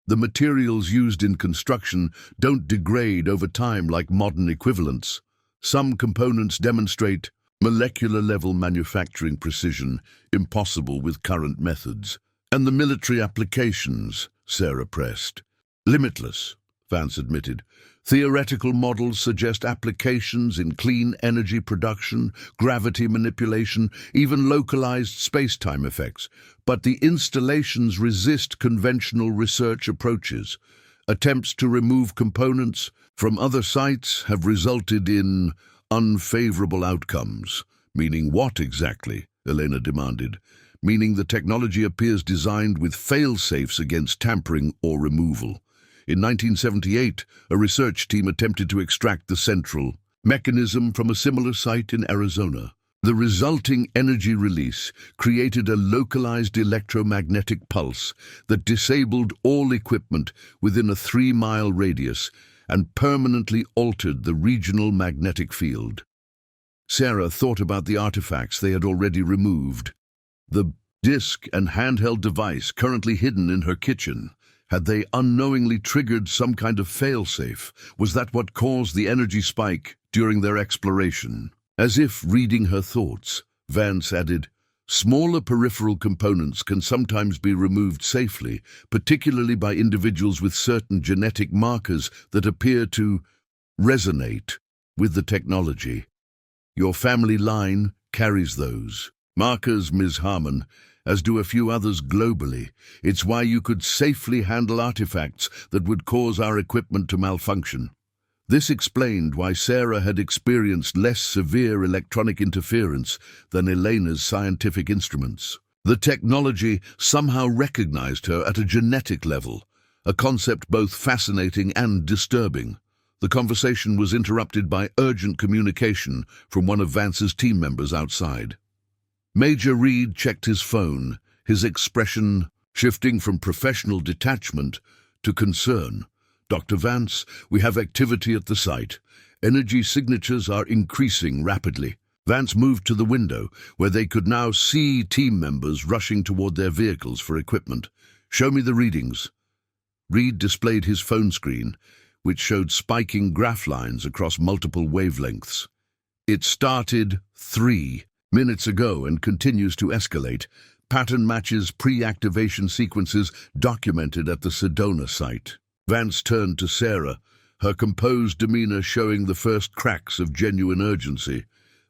The materials used in construction don't degrade over time like modern equivalents. Some components demonstrate molecular-level manufacturing precision, impossible with current methods. And the military applications, Sarah pressed. Limitless, Vance admitted. Theoretical models suggest applications in clean energy production, gravity manipulation, even localized space-time effects. But the installations resist conventional research approaches. Attempts to remove components from other sites have resulted in unfavorable outcomes. Meaning what exactly? Elena demanded. Meaning the technology appears designed with fail-safes against tampering or removal. In 1978, a research team attempted to extract the central mechanism from a similar site in Arizona. The resulting energy release created a localized electromagnetic pulse that disabled all equipment within a 3-mile radius and permanently altered the regional magnetic field. Sarah thought about the artifacts they had already removed. The disc and handheld device currently hidden in her kitchen. Had they unknowingly triggered some kind of failsafe? Was that what caused the energy spike during their exploration? As if reading her thoughts, Vance added, smaller peripheral components can sometimes be removed safely, particularly by individuals with certain genetic markers that appear to resonate with the technology. Your family line carries those markers, Ms. Harmon, as do a few others globally. It's why you could safely handle artifacts that would cause our equipment to malfunction. This explained why Sarah had experienced less severe electronic interference than Elena's scientific instruments. The technology somehow recognized her at a genetic level, a concept both fascinating and disturbing. The conversation was interrupted by urgent communication from one of Vance's team members outside. Major Reed checked his phone, his expression shifting from professional detachment to concern. Dr. Vance, we have activity at the site. Energy signatures are increasing rapidly. Vance moved to the window, where they could now see team members rushing toward their vehicles for equipment. Show me the readings. Reed displayed his phone screen, which showed spiking graph lines across multiple wavelengths. It started 3 minutes ago and continues to escalate. Pattern matches pre-activation sequences documented at the Sedona site. Vance turned to Sarah, her composed demeanor showing the first cracks of genuine urgency.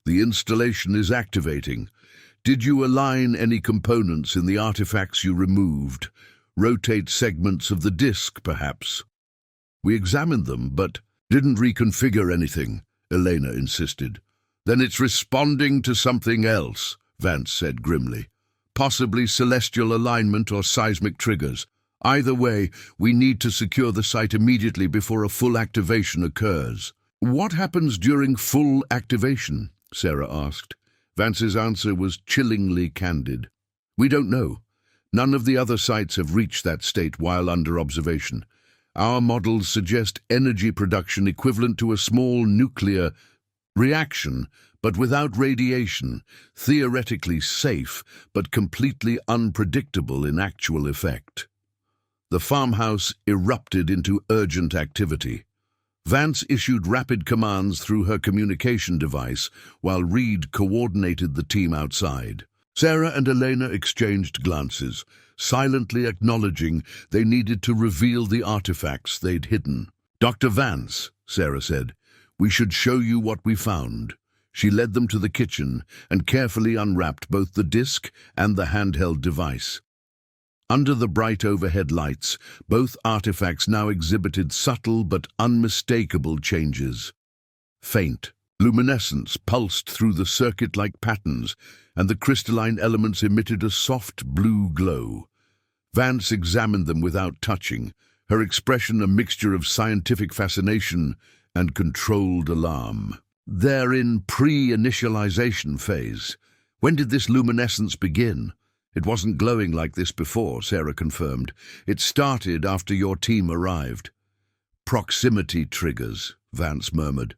The installation is activating. Did you align any components in the artifacts you removed? Rotate segments of the disk, perhaps? We examined them, but didn't reconfigure anything, Elena insisted. Then it's responding to something else, Vance said grimly. Possibly celestial alignment or seismic triggers. Either way, we need to secure the site immediately before a full activation occurs. What happens during full activation? Sarah asked. Vance's answer was chillingly candid. We don't know. None of the other sites have reached that state while under observation. Our models suggest energy production equivalent to a small nuclear reaction, but without radiation, theoretically safe, but completely unpredictable in actual effect. The farmhouse erupted into urgent activity. Vance issued rapid commands through her communication device, while Reed coordinated the team outside. Sarah and Elena exchanged glances, silently acknowledging they needed to reveal the artifacts they'd hidden. Dr. Vance, Sarah said, we should show you what we found. She led them to the kitchen and carefully unwrapped both the disc and the handheld device. Under the bright overhead lights, both artifacts now exhibited subtle but unmistakable changes. Faint luminescence pulsed through the circuit-like patterns, and the crystalline elements emitted a soft blue glow. Vance examined them without touching, her expression a mixture of scientific fascination and controlled alarm. They're in pre-initialization phase. When did this luminescence begin? It wasn't glowing like this before, Sarah confirmed. It started after your team arrived. Proximity triggers, Vance murmured.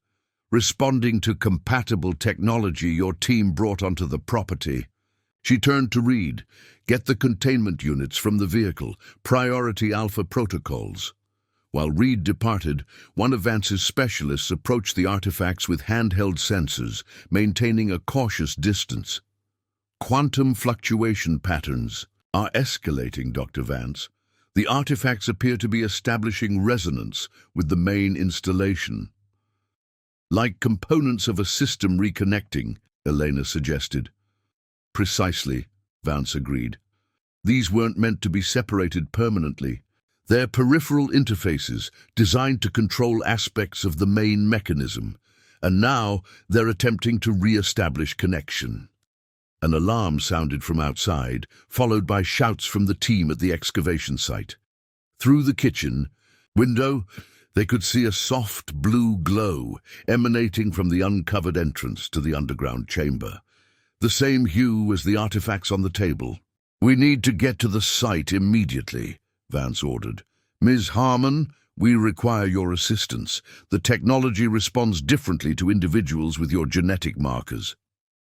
Responding to compatible technology your team brought onto the property. She turned to Reed. Get the containment units from the vehicle. Priority Alpha protocols. While Reed departed, one of Vance's specialists approached the artifacts with handheld sensors, maintaining a cautious distance. Quantum fluctuation patterns are escalating, Dr. Vance. The artifacts appear to be establishing resonance with the main installation. Like components of a system reconnecting, Elena suggested. Precisely, Vance agreed. These weren't meant to be separated permanently. They're peripheral interfaces designed to control aspects of the main mechanism, and now they're attempting to re-establish connection. An alarm sounded from outside, followed by shouts from the team at the excavation site. Through the kitchen window, they could see a soft blue glow emanating from the uncovered entrance to the underground chamber. The same hue as the artifacts on the table. "We need to get to the site immediately," Vance ordered. "Ms. Harmon, we require your assistance. The technology responds differently to individuals with your genetic markers."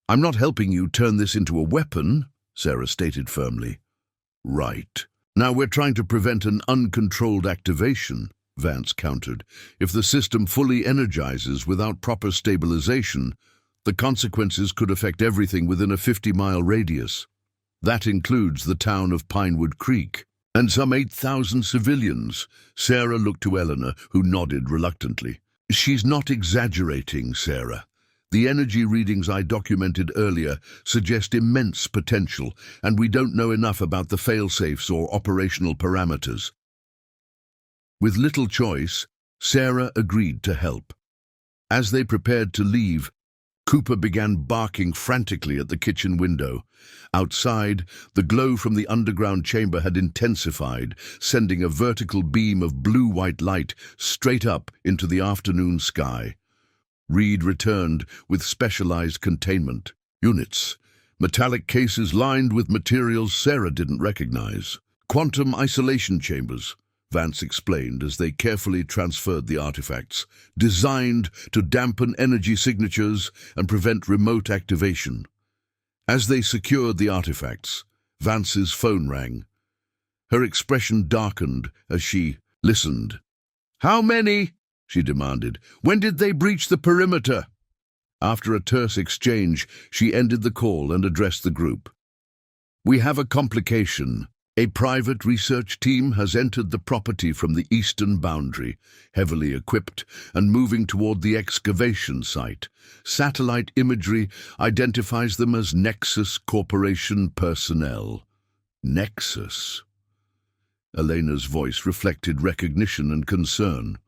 "I'm not helping you turn this into a weapon," Sarah stated firmly. "Right. Now we're trying to prevent an uncontrolled activation," Vance countered. "If the system fully energizes without proper stabilization, the consequences could affect everything within a 50-mile radius. That includes the town of Pinewood Creek, and some 8,000 civilians." Sarah looked to Eleanor, who nodded reluctantly. "She's not exaggerating, Sarah. The energy readings I documented earlier suggest immense potential, and we don't know enough about the fail-safes or operational parameters." With little choice, Sarah agreed to help. As they prepared to leave, Cooper began barking frantically at the kitchen window. Outside, the glow from the underground chamber had intensified, sending a vertical beam of blue-white light straight up into the afternoon sky. Reed returned with specialized containment units, metallic cases lined with materials Sarah didn't recognize. "Quantum isolation chambers," Vance explained as they carefully transferred the artifacts, "designed to dampen energy signatures and prevent remote activation." As they secured the artifacts, Vance's phone rang. Her expression darkened as she listened. "How many?" she demanded. "When did they breach the perimeter?" After a terse exchange, she ended the call and addressed the group. "We have a complication. A private research team has entered the property from the eastern boundary, heavily equipped and moving toward the excavation site. Satellite imagery identifies them as Nexus Corporation personnel." Nexus? Elena's voice reflected recognition and concern.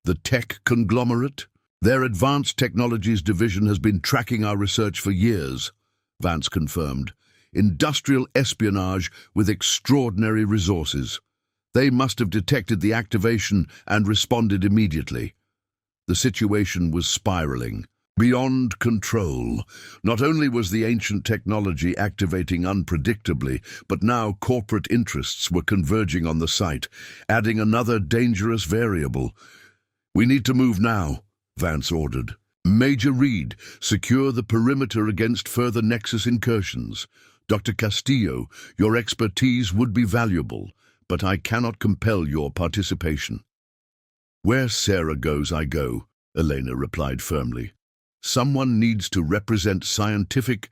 "The tech conglomerate? Their Advanced Technologies Division has been tracking our research for years," Vance confirmed. "Industrial espionage with extraordinary resources. They must have detected the activation and responded immediately." The situation was spiraling, beyond control. Not only was the ancient technology activating unpredictably, but now corporate interests were converging on the site, adding another dangerous variable. "We need to move now," Vance ordered. "Major Reed, secure the perimeter against further Nexus incursions. Dr. Castillo, your expertise would be valuable, but I cannot compel your participation." "Where Sarah goes, I go," Elena replied firmly. "Someone needs to represent scientific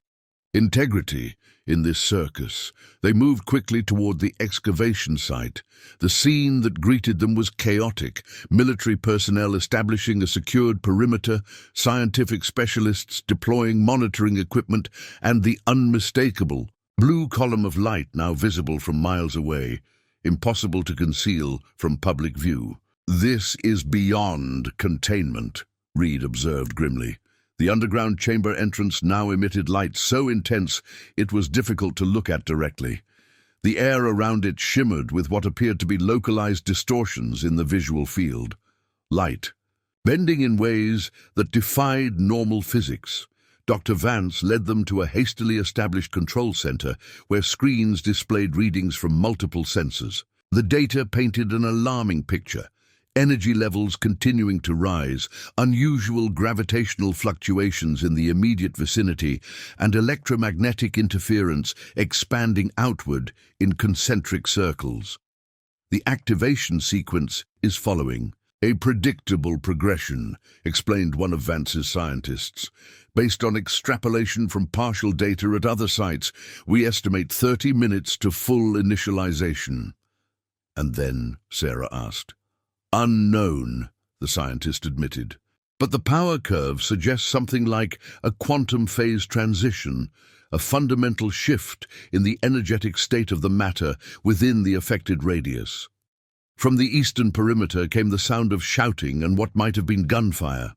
integrity in this circus." They moved quickly toward the excavation site. The scene that greeted them was chaotic. Military personnel establishing a secured perimeter, scientific specialists deploying monitoring equipment, and the unmistakable blue column of light now visible from miles away, impossible to conceal from public view. "This is beyond containment," Reed observed grimly. The underground chamber entrance now emitted light so intense it was difficult to look at directly. The air around it shimmered with what appeared to be localized distortions in the visual field. Light, bending in ways that defied normal physics. Dr. Vance led them to a hastily established control center where screens displayed readings from multiple sensors. The data painted an alarming picture. Energy levels continuing to rise, unusual gravitational fluctuations in the immediate vicinity, and electromagnetic interference expanding outward in concentric circles. The activation sequence is following. A predictable progression, explained one of Vance's scientists. Based on extrapolation from partial data at other sites, we estimate 30 minutes to full initialization. And then, Sarah asked. Unknown, the scientist admitted. But the power curve suggests something like a quantum phase transition, a fundamental shift in the energetic state of the matter within the affected radius. From the eastern perimeter came the sound of shouting and what might have been gunfire.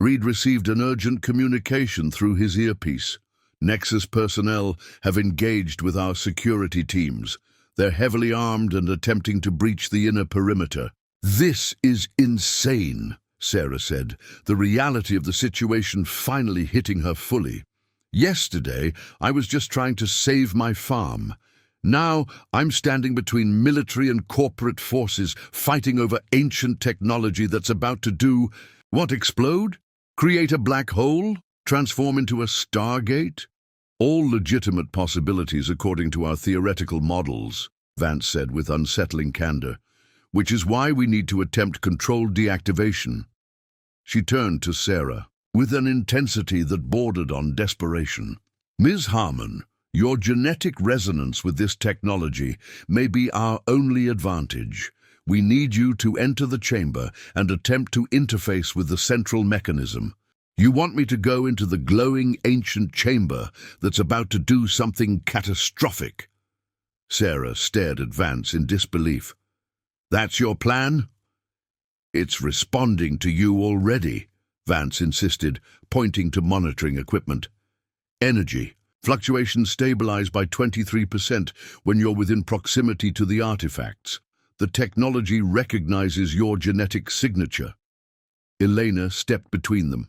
Reed received an urgent communication through his earpiece. Nexus personnel have engaged with our security teams. They're heavily armed and attempting to breach the inner perimeter. This is insane, Sarah said, the reality of the situation finally hitting her fully. Yesterday, I was just trying to save my farm. Now, I'm standing between military and corporate forces fighting over ancient technology that's about to do what, explode? Create a black hole? Transform into a stargate? All legitimate possibilities according to our theoretical models, Vance said with unsettling candor, which is why we need to attempt controlled deactivation. She turned to Sarah with an intensity that bordered on desperation. Ms. Harmon, your genetic resonance with this technology may be our only advantage. We need you to enter the chamber and attempt to interface with the central mechanism. You want me to go into the glowing ancient chamber that's about to do something catastrophic? Sarah stared at Vance in disbelief. That's your plan? It's responding to you already, Vance insisted, pointing to monitoring equipment. Energy. Fluctuations stabilize by 23% when you're within proximity to the artifacts. The technology recognizes your genetic signature. Elena stepped between them.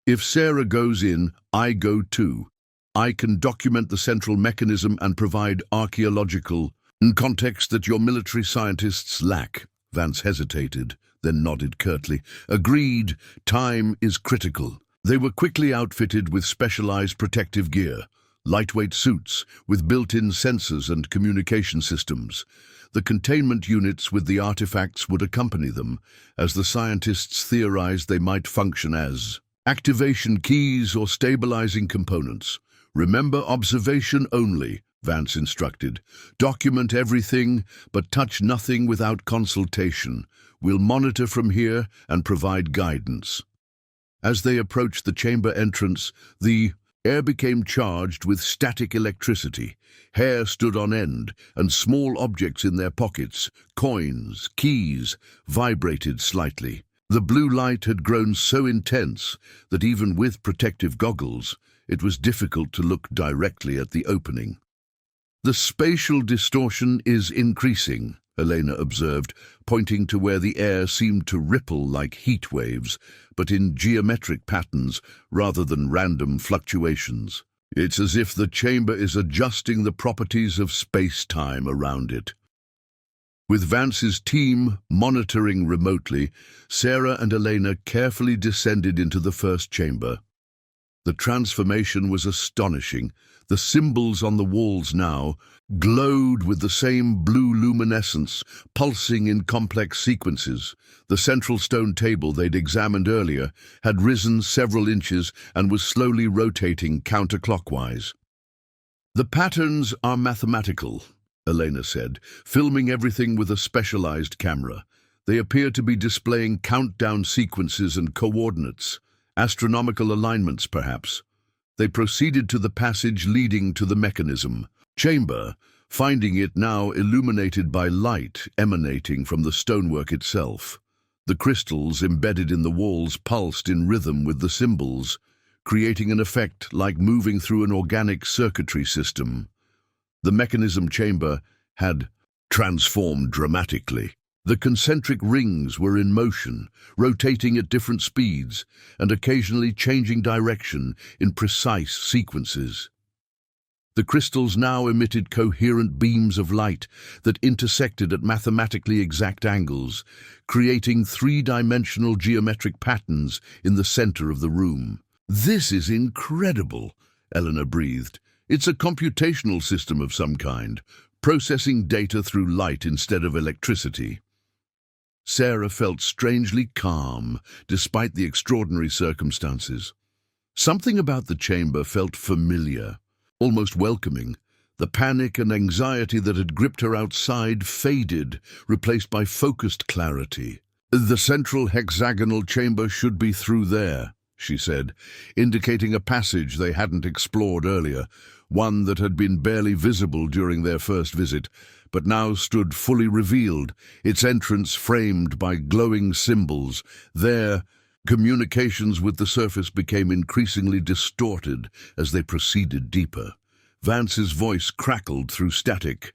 If Sarah goes in, I go too. I can document the central mechanism and provide archaeological context that your military scientists lack. Vance hesitated, then nodded curtly. Agreed, time is critical. They were quickly outfitted with specialized protective gear, lightweight suits with built-in sensors and communication systems. The containment units with the artifacts would accompany them, as the scientists theorized they might function as activation keys or stabilizing components. Remember observation only, Vance instructed. Document everything, but touch nothing without consultation. We'll monitor from here and provide guidance. As they approached the chamber entrance, the air became charged with static electricity. Hair stood on end, and small objects in their pockets, coins, keys, vibrated slightly. The blue light had grown so intense that even with protective goggles, it was difficult to look directly at the opening. The spatial distortion is increasing, Elena observed, pointing to where the air seemed to ripple like heat waves, but in geometric patterns rather than random fluctuations. It's as if the chamber is adjusting the properties of space-time around it. With Vance's team monitoring remotely, Sarah and Elena carefully descended into the first chamber. The transformation was astonishing. The symbols on the walls now glowed with the same blue luminescence, pulsing in complex sequences. The central stone table they'd examined earlier had risen several inches and was slowly rotating counterclockwise. The patterns are mathematical, Elena said, filming everything with a specialized camera. They appear to be displaying countdown sequences and coordinates, astronomical alignments perhaps. They proceeded to the passage leading to the mechanism chamber, finding it now illuminated by light emanating from the stonework itself. The crystals embedded in the walls pulsed in rhythm with the symbols, creating an effect like moving through an organic circuitry system. The mechanism chamber had transformed dramatically. The concentric rings were in motion, rotating at different speeds and occasionally changing direction in precise sequences. The crystals now emitted coherent beams of light that intersected at mathematically exact angles, creating three-dimensional geometric patterns in the center of the room. "This is incredible," Eleanor breathed. "It's a computational system of some kind, processing data through light instead of electricity." Sarah felt strangely calm, despite the extraordinary circumstances. Something about the chamber felt familiar, almost welcoming. The panic and anxiety that had gripped her outside faded, replaced by focused clarity. "The central hexagonal chamber should be through there," she said, indicating a passage they hadn't explored earlier, one that had been barely visible during their first visit, but now stood fully revealed, its entrance framed by glowing symbols. There, communications with the surface became increasingly distorted as they proceeded deeper. Vance's voice crackled through static.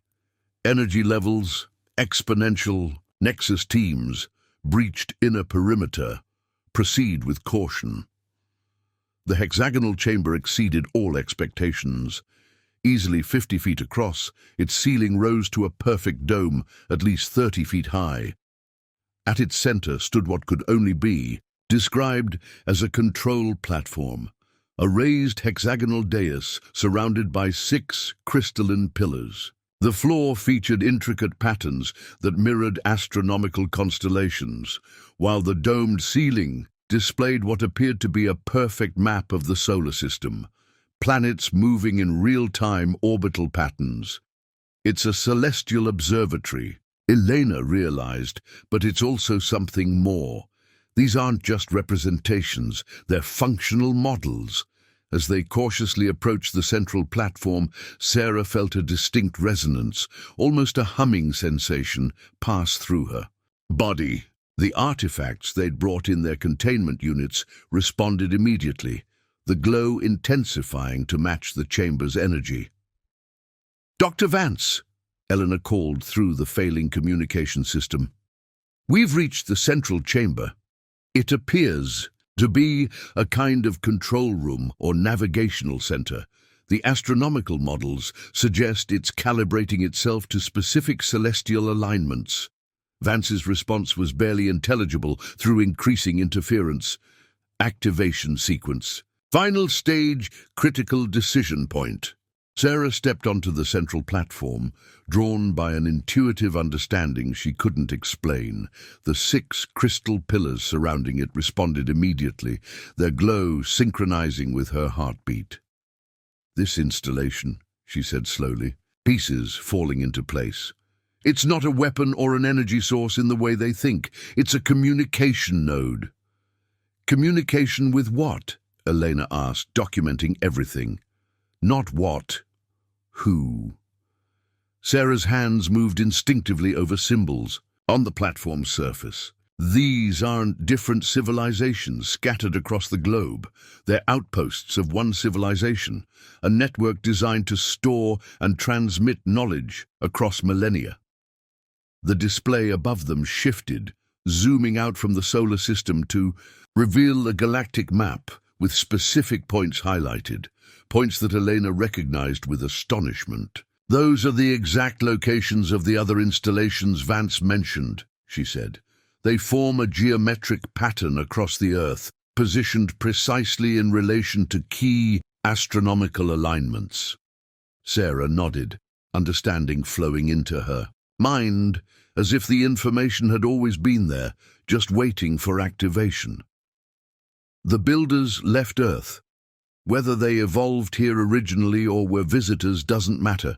"Energy levels, exponential, Nexus teams, breached inner perimeter. Proceed with caution." The hexagonal chamber exceeded all expectations. Easily 50 feet across, its ceiling rose to a perfect dome, at least 30 feet high. At its center stood what could only be described as a control platform, a raised hexagonal dais surrounded by 6 crystalline pillars. The floor featured intricate patterns that mirrored astronomical constellations, while the domed ceiling displayed what appeared to be a perfect map of the solar system, planets moving in real-time orbital patterns. "It's a celestial observatory," Elena realized, "but it's also something more. These aren't just representations, they're functional models." As they cautiously approached the central platform, Sarah felt a distinct resonance, almost a humming sensation, pass through her body. The artifacts they'd brought in their containment units responded immediately, the glow intensifying to match the chamber's energy. "Dr. Vance," Eleanor called through the failing communication system. "We've reached the central chamber. It appears to be a kind of control room or navigational center. The astronomical models suggest it's calibrating itself to specific celestial alignments." Vance's response was barely intelligible through increasing interference. "Activation sequence. Final stage, critical decision point." Sarah stepped onto the central platform, drawn by an intuitive understanding she couldn't explain. The 6 crystal pillars surrounding it responded immediately, their glow synchronizing with her heartbeat. "This installation," she said slowly, "pieces falling into place. It's not a weapon or an energy source in the way they think. It's a communication node." "Communication with what?" Elena asked, documenting everything. "Not what. Who?" Sarah's hands moved instinctively over symbols on the platform's surface. "These aren't different civilizations scattered across the globe. They're outposts of one civilization, a network designed to store and transmit knowledge across millennia." The display above them shifted, zooming out from the solar system to reveal a galactic map with specific points highlighted, points that Elena recognized with astonishment. "Those are the exact locations of the other installations Vance mentioned," she said. "They form a geometric pattern across the Earth, positioned precisely in relation to key astronomical alignments." Sarah nodded, understanding flowing into her mind, as if the information had always been there, just waiting for activation. The builders left Earth. Whether they evolved here originally or were visitors doesn't matter.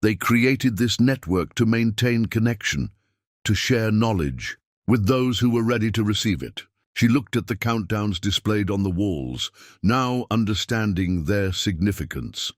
They created this network to maintain connection, to share knowledge with those who were ready to receive it. She looked at the countdowns displayed on the walls, now understanding their significance.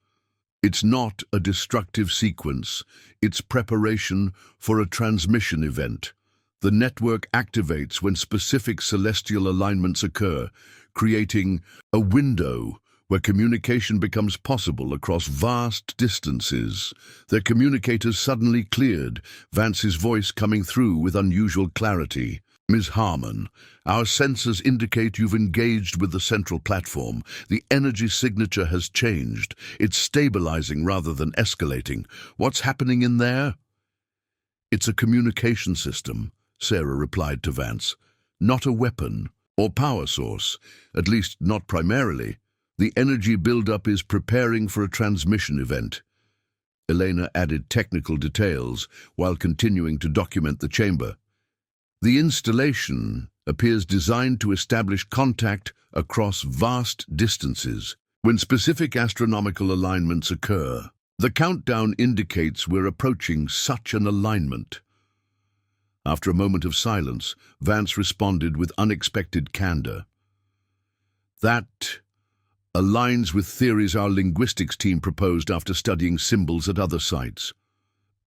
It's not a destructive sequence, it's preparation for a transmission event. The network activates when specific celestial alignments occur, creating a window where communication becomes possible across vast distances. Their communicators suddenly cleared, Vance's voice coming through with unusual clarity. "Ms. Harmon, our sensors indicate you've engaged with the central platform. The energy signature has changed. It's stabilizing rather than escalating. What's happening in there?" "It's a communication system," Sarah replied to Vance. "Not a weapon or power source, at least not primarily. The energy buildup is preparing for a transmission event." Elena added technical details while continuing to document the chamber. "The installation appears designed to establish contact across vast distances. When specific astronomical alignments occur, the countdown indicates we're approaching such an alignment." After a moment of silence, Vance responded with unexpected candor. "That aligns with theories our linguistics team proposed after studying symbols at other sites.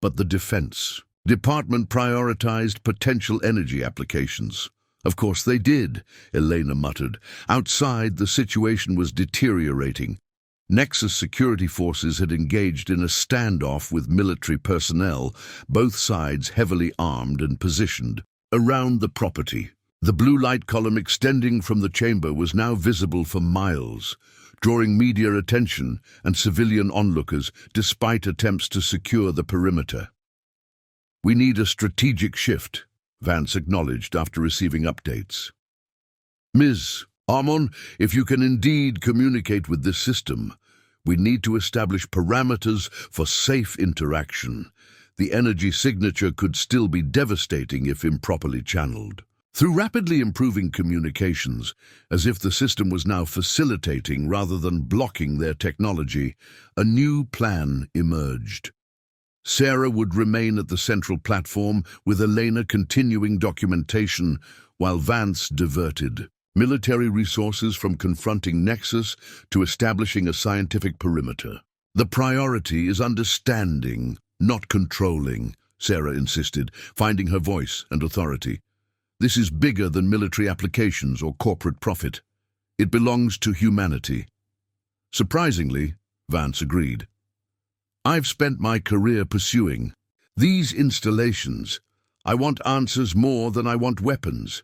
But the Defense Department prioritized potential energy applications." "Of course they did," Elena muttered. "Outside, the situation was deteriorating. Nexus security forces had engaged in a standoff with military personnel, both sides heavily armed and positioned around the property. The blue light column extending from the chamber was now visible for miles, drawing media attention and civilian onlookers despite attempts to secure the perimeter. "We need a strategic shift," Vance acknowledged after receiving updates. "Ms. Harmon, if you can indeed communicate with this system, we need to establish parameters for safe interaction. The energy signature could still be devastating if improperly channeled." Through rapidly improving communications, as if the system was now facilitating rather than blocking their technology, a new plan emerged. Sarah would remain at the central platform, with Elena continuing documentation, while Vance diverted military resources from confronting Nexus to establishing a scientific perimeter. "The priority is understanding, not controlling," Sarah insisted, finding her voice and authority. "This is bigger than military applications or corporate profit. It belongs to humanity." Surprisingly, Vance agreed. "I've spent my career pursuing these installations. I want answers more than I want weapons."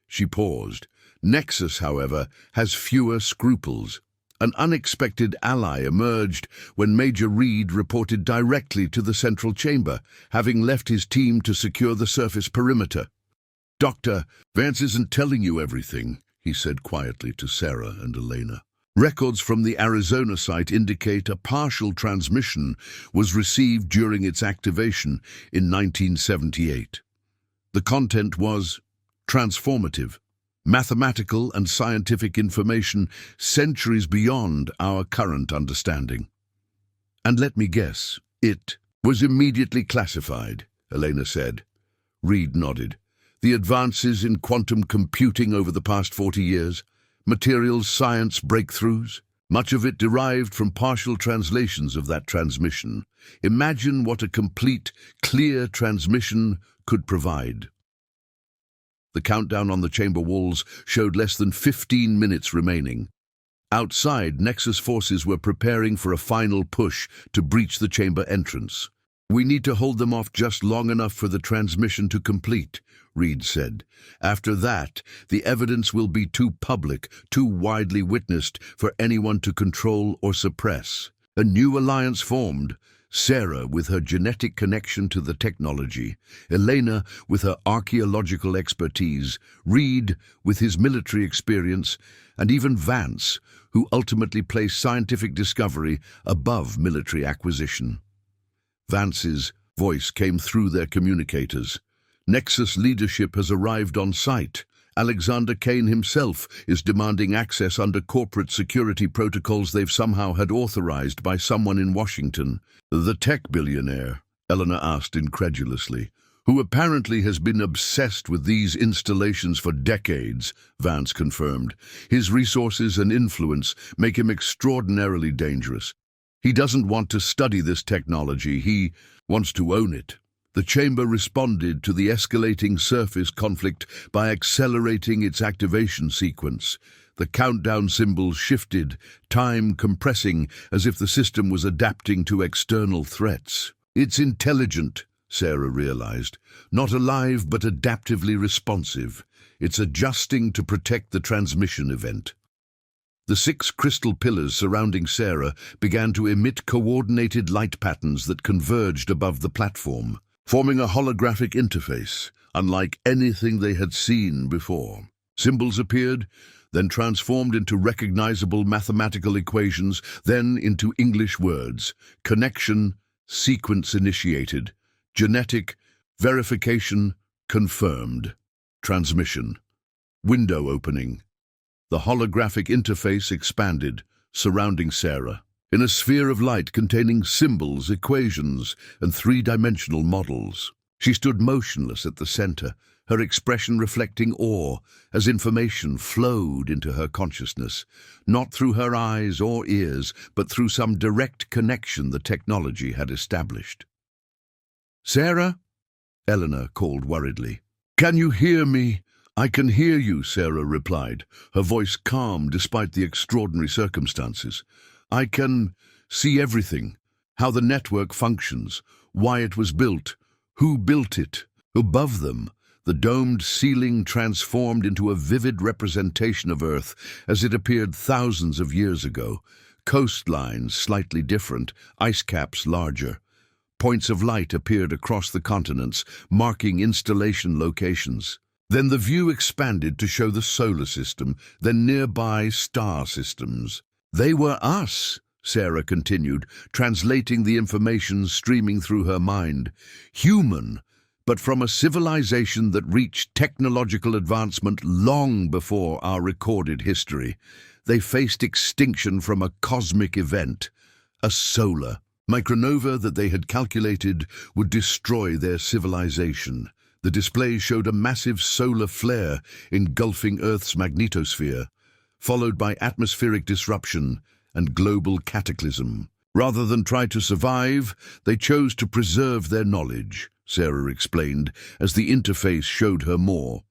She paused. "Nexus, however, has fewer scruples. An unexpected ally emerged when Major Reed reported directly to the central chamber, having left his team to secure the surface perimeter. "Doctor, Vance isn't telling you everything," he said quietly to Sarah and Elena. "Records from the Arizona site indicate a partial transmission was received during its activation in 1978. The content was transformative, mathematical and scientific information centuries beyond our current understanding. And let me guess, it was immediately classified," Elena said. Reed nodded. "The advances in quantum computing over the past 40 years, materials science breakthroughs, much of it derived from partial translations of that transmission. Imagine what a complete, clear transmission could provide." The countdown on the chamber walls showed less than 15 minutes remaining. Outside, Nexus forces were preparing for a final push to breach the chamber entrance. "We need to hold them off just long enough for the transmission to complete," Reed said. "After that, the evidence will be too public, too widely witnessed for anyone to control or suppress." A new alliance formed. Sarah with her genetic connection to the technology, Elena with her archaeological expertise, Reed with his military experience, and even Vance, who ultimately placed scientific discovery above military acquisition. Vance's voice came through their communicators. "Nexus leadership has arrived on site. Alexander Kane himself is demanding access under corporate security protocols they've somehow had authorized by someone in Washington." "The tech billionaire?" Eleanor asked incredulously. "Who apparently has been obsessed with these installations for decades," Vance confirmed. "His resources and influence make him extraordinarily dangerous. He doesn't want to study this technology, he wants to own it." The chamber responded to the escalating surface conflict by accelerating its activation sequence. The countdown symbols shifted, time compressing as if the system was adapting to external threats. It's intelligent, Sarah realized. Not alive, but adaptively responsive. It's adjusting to protect the transmission event. The 6 crystal pillars surrounding Sarah began to emit coordinated light patterns that converged above the platform, forming a holographic interface, unlike anything they had seen before. Symbols appeared, then transformed into recognizable mathematical equations, then into English words. Connection, sequence initiated. Genetic, verification, confirmed. Transmission. Window opening. The holographic interface expanded, surrounding Sarah. In a sphere of light containing symbols, equations, and 3-dimensional models. She stood motionless at the center, her expression reflecting awe as information flowed into her consciousness, not through her eyes or ears, but through some direct connection the technology had established. "Sarah?" Eleanor called worriedly. "Can you hear me?" "I can hear you," Sarah replied, her voice calm despite the extraordinary circumstances. "I can see everything, how the network functions, why it was built, who built it." Above them, the domed ceiling transformed into a vivid representation of Earth as it appeared thousands of years ago. Coastlines slightly different, ice caps larger. Points of light appeared across the continents, marking installation locations. Then the view expanded to show the solar system, then nearby star systems. "They were us," Sarah continued, translating the information streaming through her mind. "Human, but from a civilization that reached technological advancement long before our recorded history. They faced extinction from a cosmic event, a solar micronova that they had calculated would destroy their civilization. The display showed a massive solar flare engulfing Earth's magnetosphere, followed by atmospheric disruption and global cataclysm. Rather than try to survive, they chose to preserve their knowledge, Sarah explained, as the interface showed her more.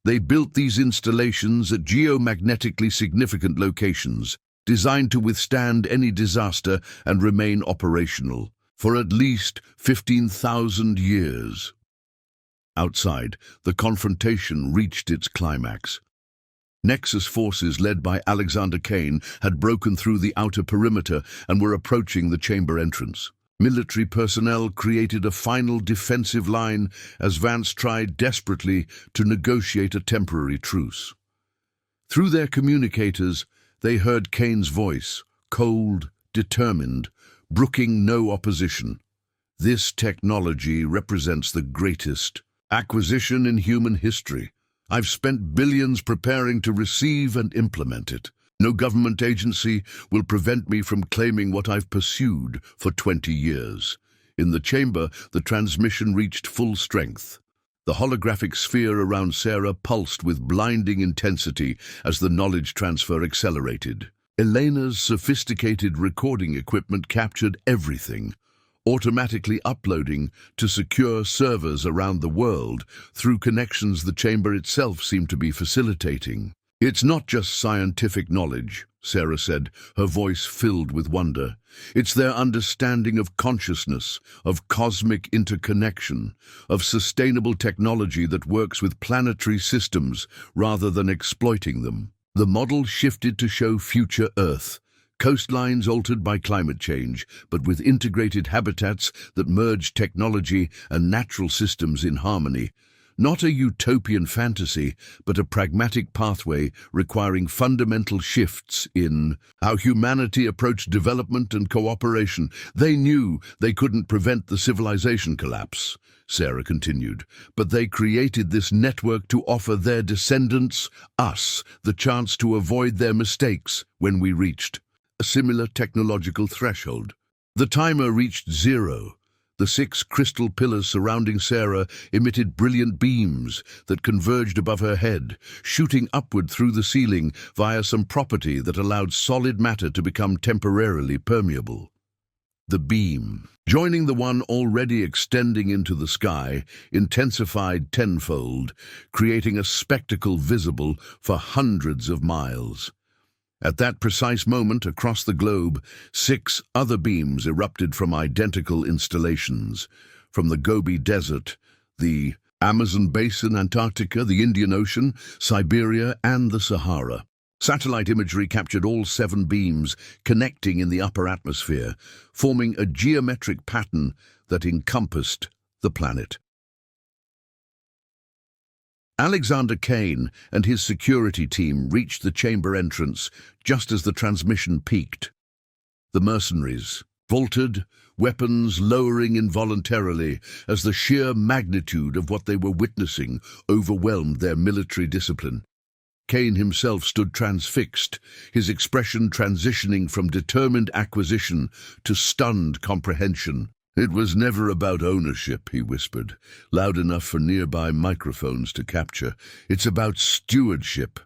They built these installations at geomagnetically significant locations, designed to withstand any disaster and remain operational for at least 15,000 years. Outside, the confrontation reached its climax. Nexus forces led by Alexander Kane had broken through the outer perimeter and were approaching the chamber entrance. Military personnel created a final defensive line as Vance tried desperately to negotiate a temporary truce. Through their communicators, they heard Kane's voice, cold, determined, brooking no opposition. "This technology represents the greatest acquisition in human history. I've spent billions preparing to receive and implement it. No government agency will prevent me from claiming what I've pursued for 20 years. In the chamber, the transmission reached full strength. The holographic sphere around Sarah pulsed with blinding intensity as the knowledge transfer accelerated. Elena's sophisticated recording equipment captured everything, automatically uploading to secure servers around the world through connections the chamber itself seemed to be facilitating. "It's not just scientific knowledge," Sarah said, her voice filled with wonder. "It's their understanding of consciousness, of cosmic interconnection, of sustainable technology that works with planetary systems rather than exploiting them." The model shifted to show future Earth, coastlines altered by climate change, but with integrated habitats that merge technology and natural systems in harmony. Not a utopian fantasy, but a pragmatic pathway requiring fundamental shifts in how humanity approached development and cooperation. "They knew they couldn't prevent the civilization collapse," Sarah continued, "but they created this network to offer their descendants, us, the chance to avoid their mistakes when we reached a similar technological threshold." The timer reached 0. The 6 crystal pillars surrounding Sarah emitted brilliant beams that converged above her head, shooting upward through the ceiling via some property that allowed solid matter to become temporarily permeable. The beam, joining the one already extending into the sky, intensified tenfold, creating a spectacle visible for hundreds of miles. At that precise moment, across the globe, 6 other beams erupted from identical installations. From the Gobi Desert, the Amazon Basin, Antarctica, the Indian Ocean, Siberia, and the Sahara. Satellite imagery captured all 7 beams connecting in the upper atmosphere, forming a geometric pattern that encompassed the planet. Alexander Kane and his security team reached the chamber entrance just as the transmission peaked. The mercenaries vaulted, weapons lowering involuntarily as the sheer magnitude of what they were witnessing overwhelmed their military discipline. Kane himself stood transfixed, his expression transitioning from determined acquisition to stunned comprehension. "It was never about ownership," he whispered, loud enough for nearby microphones to capture. "It's about stewardship."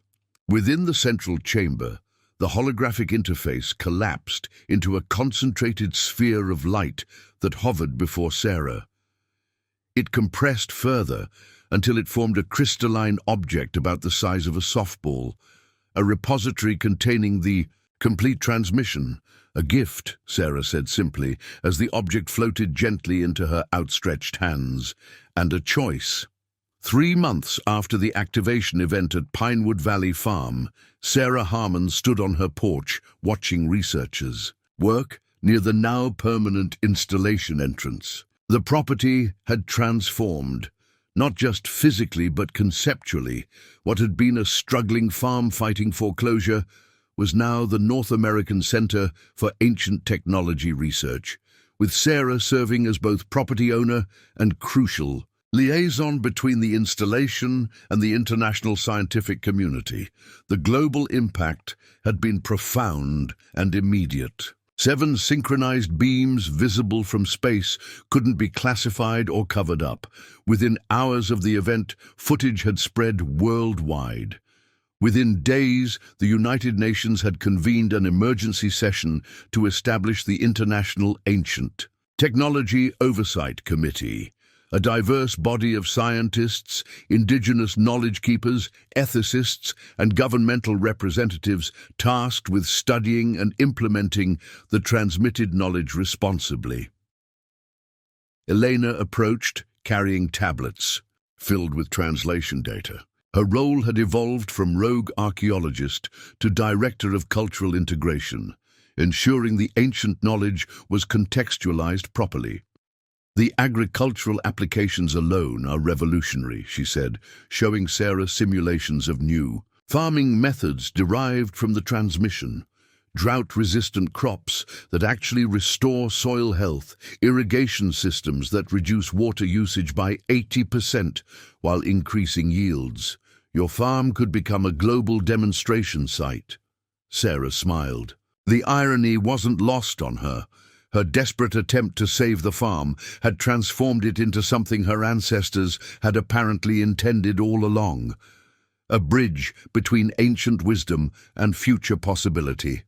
Within the central chamber, the holographic interface collapsed into a concentrated sphere of light that hovered before Sarah. It compressed further until it formed a crystalline object about the size of a softball, a repository containing the complete transmission. "A gift," Sarah said simply, as the object floated gently into her outstretched hands, "and a choice." 3 months after the activation event at Pinewood Valley Farm, Sarah Harmon stood on her porch watching researchers work near the now permanent installation entrance. The property had transformed, not just physically but conceptually. What had been a struggling farm fighting foreclosure was now the North American Center for Ancient Technology Research, with Sarah serving as both property owner and crucial liaison between the installation and the international scientific community. The global impact had been profound and immediate. 7 synchronized beams visible from space couldn't be classified or covered up. Within hours of the event, footage had spread worldwide. Within days, the United Nations had convened an emergency session to establish the International Ancient Technology Oversight Committee, a diverse body of scientists, indigenous knowledge keepers, ethicists, and governmental representatives tasked with studying and implementing the transmitted knowledge responsibly. Elena approached, carrying tablets filled with translation data. Her role had evolved from rogue archaeologist to director of cultural integration, ensuring the ancient knowledge was contextualized properly. "The agricultural applications alone are revolutionary," she said, showing Sarah simulations of new farming methods derived from the transmission. Drought-resistant crops that actually restore soil health, irrigation systems that reduce water usage by 80% while increasing yields. "Your farm could become a global demonstration site." Sarah smiled. The irony wasn't lost on her. Her desperate attempt to save the farm had transformed it into something her ancestors had apparently intended all along. A bridge between ancient wisdom and future possibility.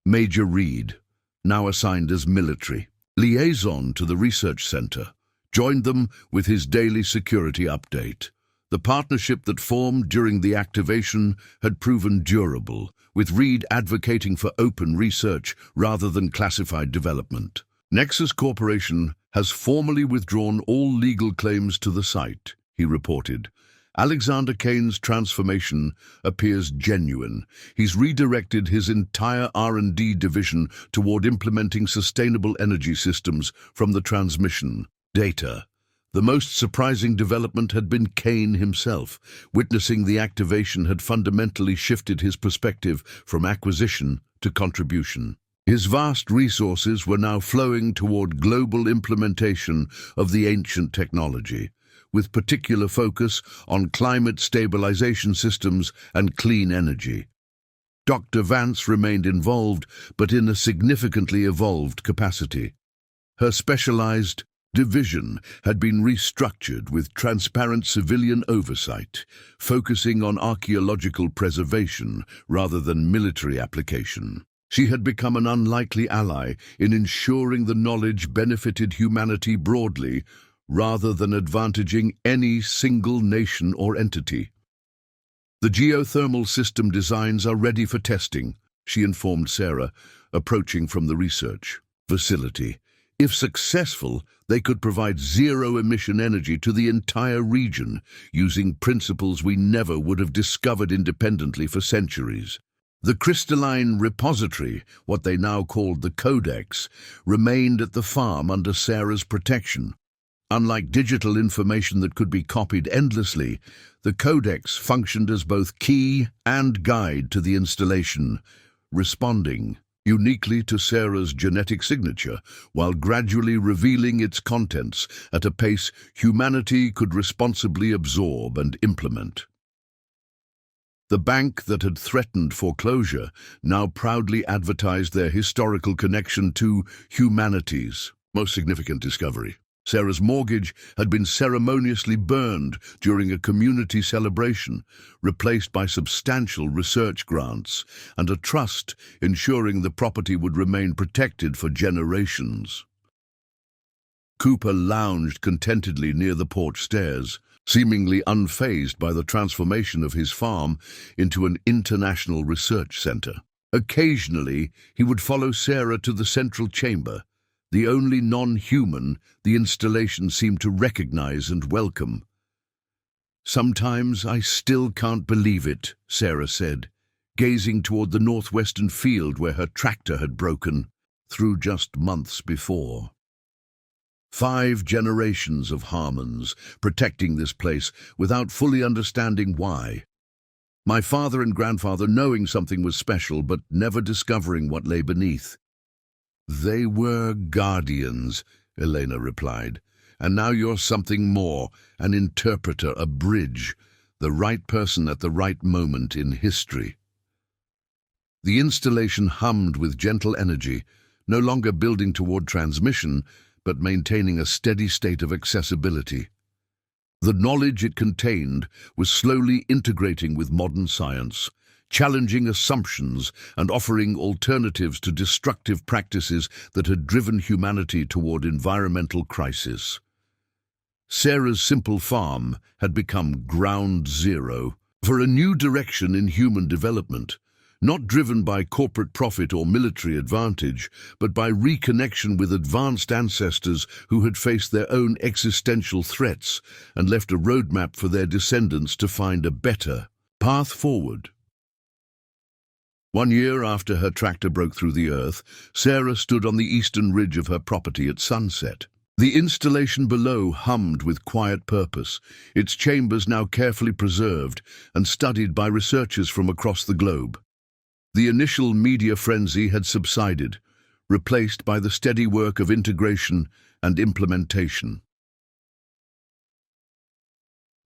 Major Reed, now assigned as military liaison to the research center, joined them with his daily security update. The partnership that formed during the activation had proven durable, with Reed advocating for open research rather than classified development. "Nexus Corporation has formally withdrawn all legal claims to the site," he reported. "Alexander Kane's transformation appears genuine. He's redirected his entire R&D division toward implementing sustainable energy systems from the transmission data." The most surprising development had been Kane himself. Witnessing the activation had fundamentally shifted his perspective from acquisition to contribution. His vast resources were now flowing toward global implementation of the ancient technology, with particular focus on climate stabilization systems and clean energy. Dr. Vance remained involved, but in a significantly evolved capacity. Her specialized division had been restructured with transparent civilian oversight, focusing on archaeological preservation rather than military application. She had become an unlikely ally in ensuring the knowledge benefited humanity broadly, rather than advantaging any single nation or entity. "The geothermal system designs are ready for testing," she informed Sarah, approaching from the research facility. "If successful, they could provide zero-emission energy to the entire region, using principles we never would have discovered independently for centuries." The crystalline repository, what they now called the Codex, remained at the farm under Sarah's protection. Unlike digital information that could be copied endlessly, the Codex functioned as both key and guide to the installation, responding uniquely to Sarah's genetic signature, while gradually revealing its contents at a pace humanity could responsibly absorb and implement. The bank that had threatened foreclosure now proudly advertised their historical connection to humanity's most significant discovery. Sarah's mortgage had been ceremoniously burned during a community celebration, replaced by substantial research grants and a trust ensuring the property would remain protected for generations. Cooper lounged contentedly near the porch stairs, seemingly unfazed by the transformation of his farm into an international research center. Occasionally, he would follow Sarah to the central chamber, the only non-human the installation seemed to recognize and welcome. "Sometimes I still can't believe it," Sarah said, gazing toward the northwestern field where her tractor had broken through just months before. 5 generations of Harmons protecting this place without fully understanding why. My father and grandfather knowing something was special but never discovering what lay beneath. "They were guardians," Elena replied, "and now you're something more, an interpreter, a bridge, the right person at the right moment in history." The installation hummed with gentle energy, no longer building toward transmission, but maintaining a steady state of accessibility. The knowledge it contained was slowly integrating with modern science, challenging assumptions and offering alternatives to destructive practices that had driven humanity toward environmental crisis. Sarah's simple farm had become ground zero for a new direction in human development, not driven by corporate profit or military advantage, but by reconnection with advanced ancestors who had faced their own existential threats and left a roadmap for their descendants to find a better path forward. 1 year after her tractor broke through the earth, Sarah stood on the eastern ridge of her property at sunset. The installation below hummed with quiet purpose, its chambers now carefully preserved and studied by researchers from across the globe. The initial media frenzy had subsided, replaced by the steady work of integration and implementation.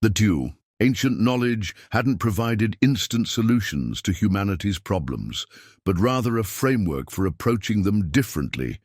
The two. Ancient knowledge hadn't provided instant solutions to humanity's problems, but rather a framework for approaching them differently,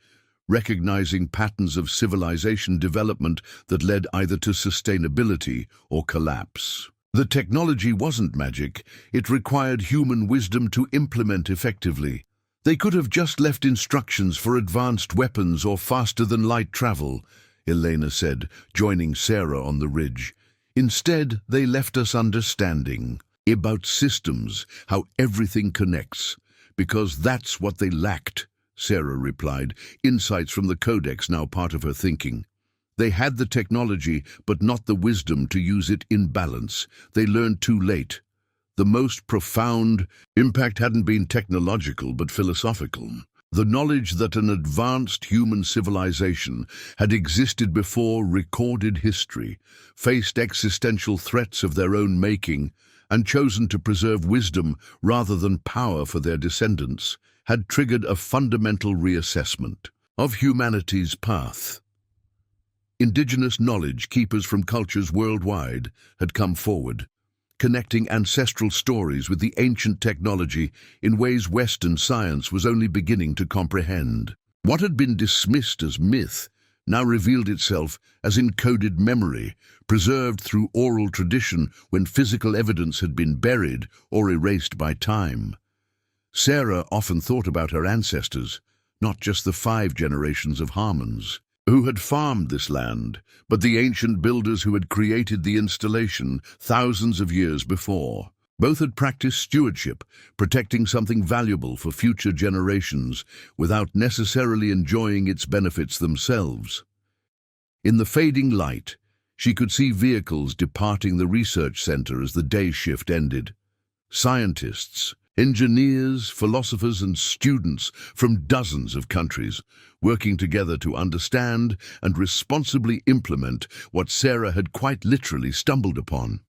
recognizing patterns of civilization development that led either to sustainability or collapse. The technology wasn't magic, it required human wisdom to implement effectively. They could have just left instructions for advanced weapons or faster-than-light travel, Elena said, joining Sarah on the ridge. Instead, they left us understanding about systems, how everything connects, because that's what they lacked, Sarah replied, insights from the Codex now part of her thinking. They had the technology, but not the wisdom to use it in balance. They learned too late. The most profound impact hadn't been technological, but philosophical. The knowledge that an advanced human civilization had existed before recorded history, faced existential threats of their own making, and chosen to preserve wisdom rather than power for their descendants, had triggered a fundamental reassessment of humanity's path. Indigenous knowledge keepers from cultures worldwide had come forward, connecting ancestral stories with the ancient technology in ways Western science was only beginning to comprehend. What had been dismissed as myth now revealed itself as encoded memory, preserved through oral tradition when physical evidence had been buried or erased by time. Sarah often thought about her ancestors, not just the 5 generations of Harmons who had farmed this land, but the ancient builders who had created the installation thousands of years before. Both had practiced stewardship, protecting something valuable for future generations without necessarily enjoying its benefits themselves. In the fading light, she could see vehicles departing the research center as the day shift ended. Scientists, engineers, philosophers, and students from dozens of countries working together to understand and responsibly implement what Sarah had quite literally stumbled upon.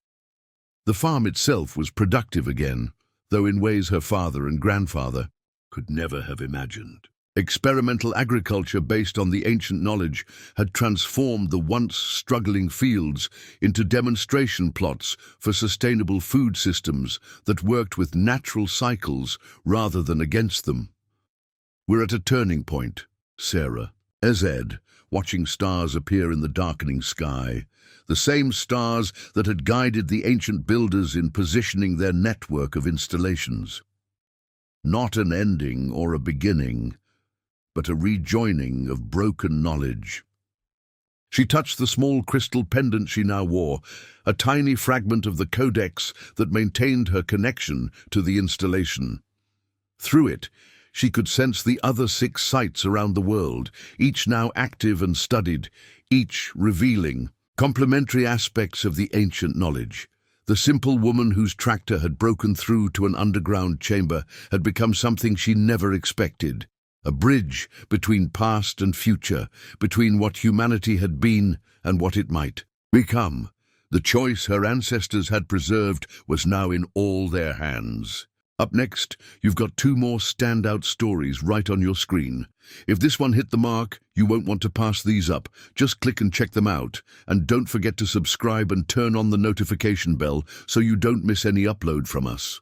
The farm itself was productive again, though in ways her father and grandfather could never have imagined. Experimental agriculture based on the ancient knowledge had transformed the once struggling fields into demonstration plots for sustainable food systems that worked with natural cycles rather than against them. "We're at a turning point," Sarah said, watching stars appear in the darkening sky, the same stars that had guided the ancient builders in positioning their network of installations. Not an ending or a beginning, but a rejoining of broken knowledge. She touched the small crystal pendant she now wore, a tiny fragment of the codex that maintained her connection to the installation. Through it, she could sense the other 6 sites around the world, each now active and studied, each revealing complementary aspects of the ancient knowledge. The simple woman whose tractor had broken through to an underground chamber had become something she never expected. A bridge between past and future, between what humanity had been and what it might become. The choice her ancestors had preserved was now in all their hands. Up next, you've got 2 more standout stories right on your screen. If this one hit the mark, you won't want to pass these up. Just click and check them out. And don't forget to subscribe and turn on the notification bell so you don't miss any upload from us.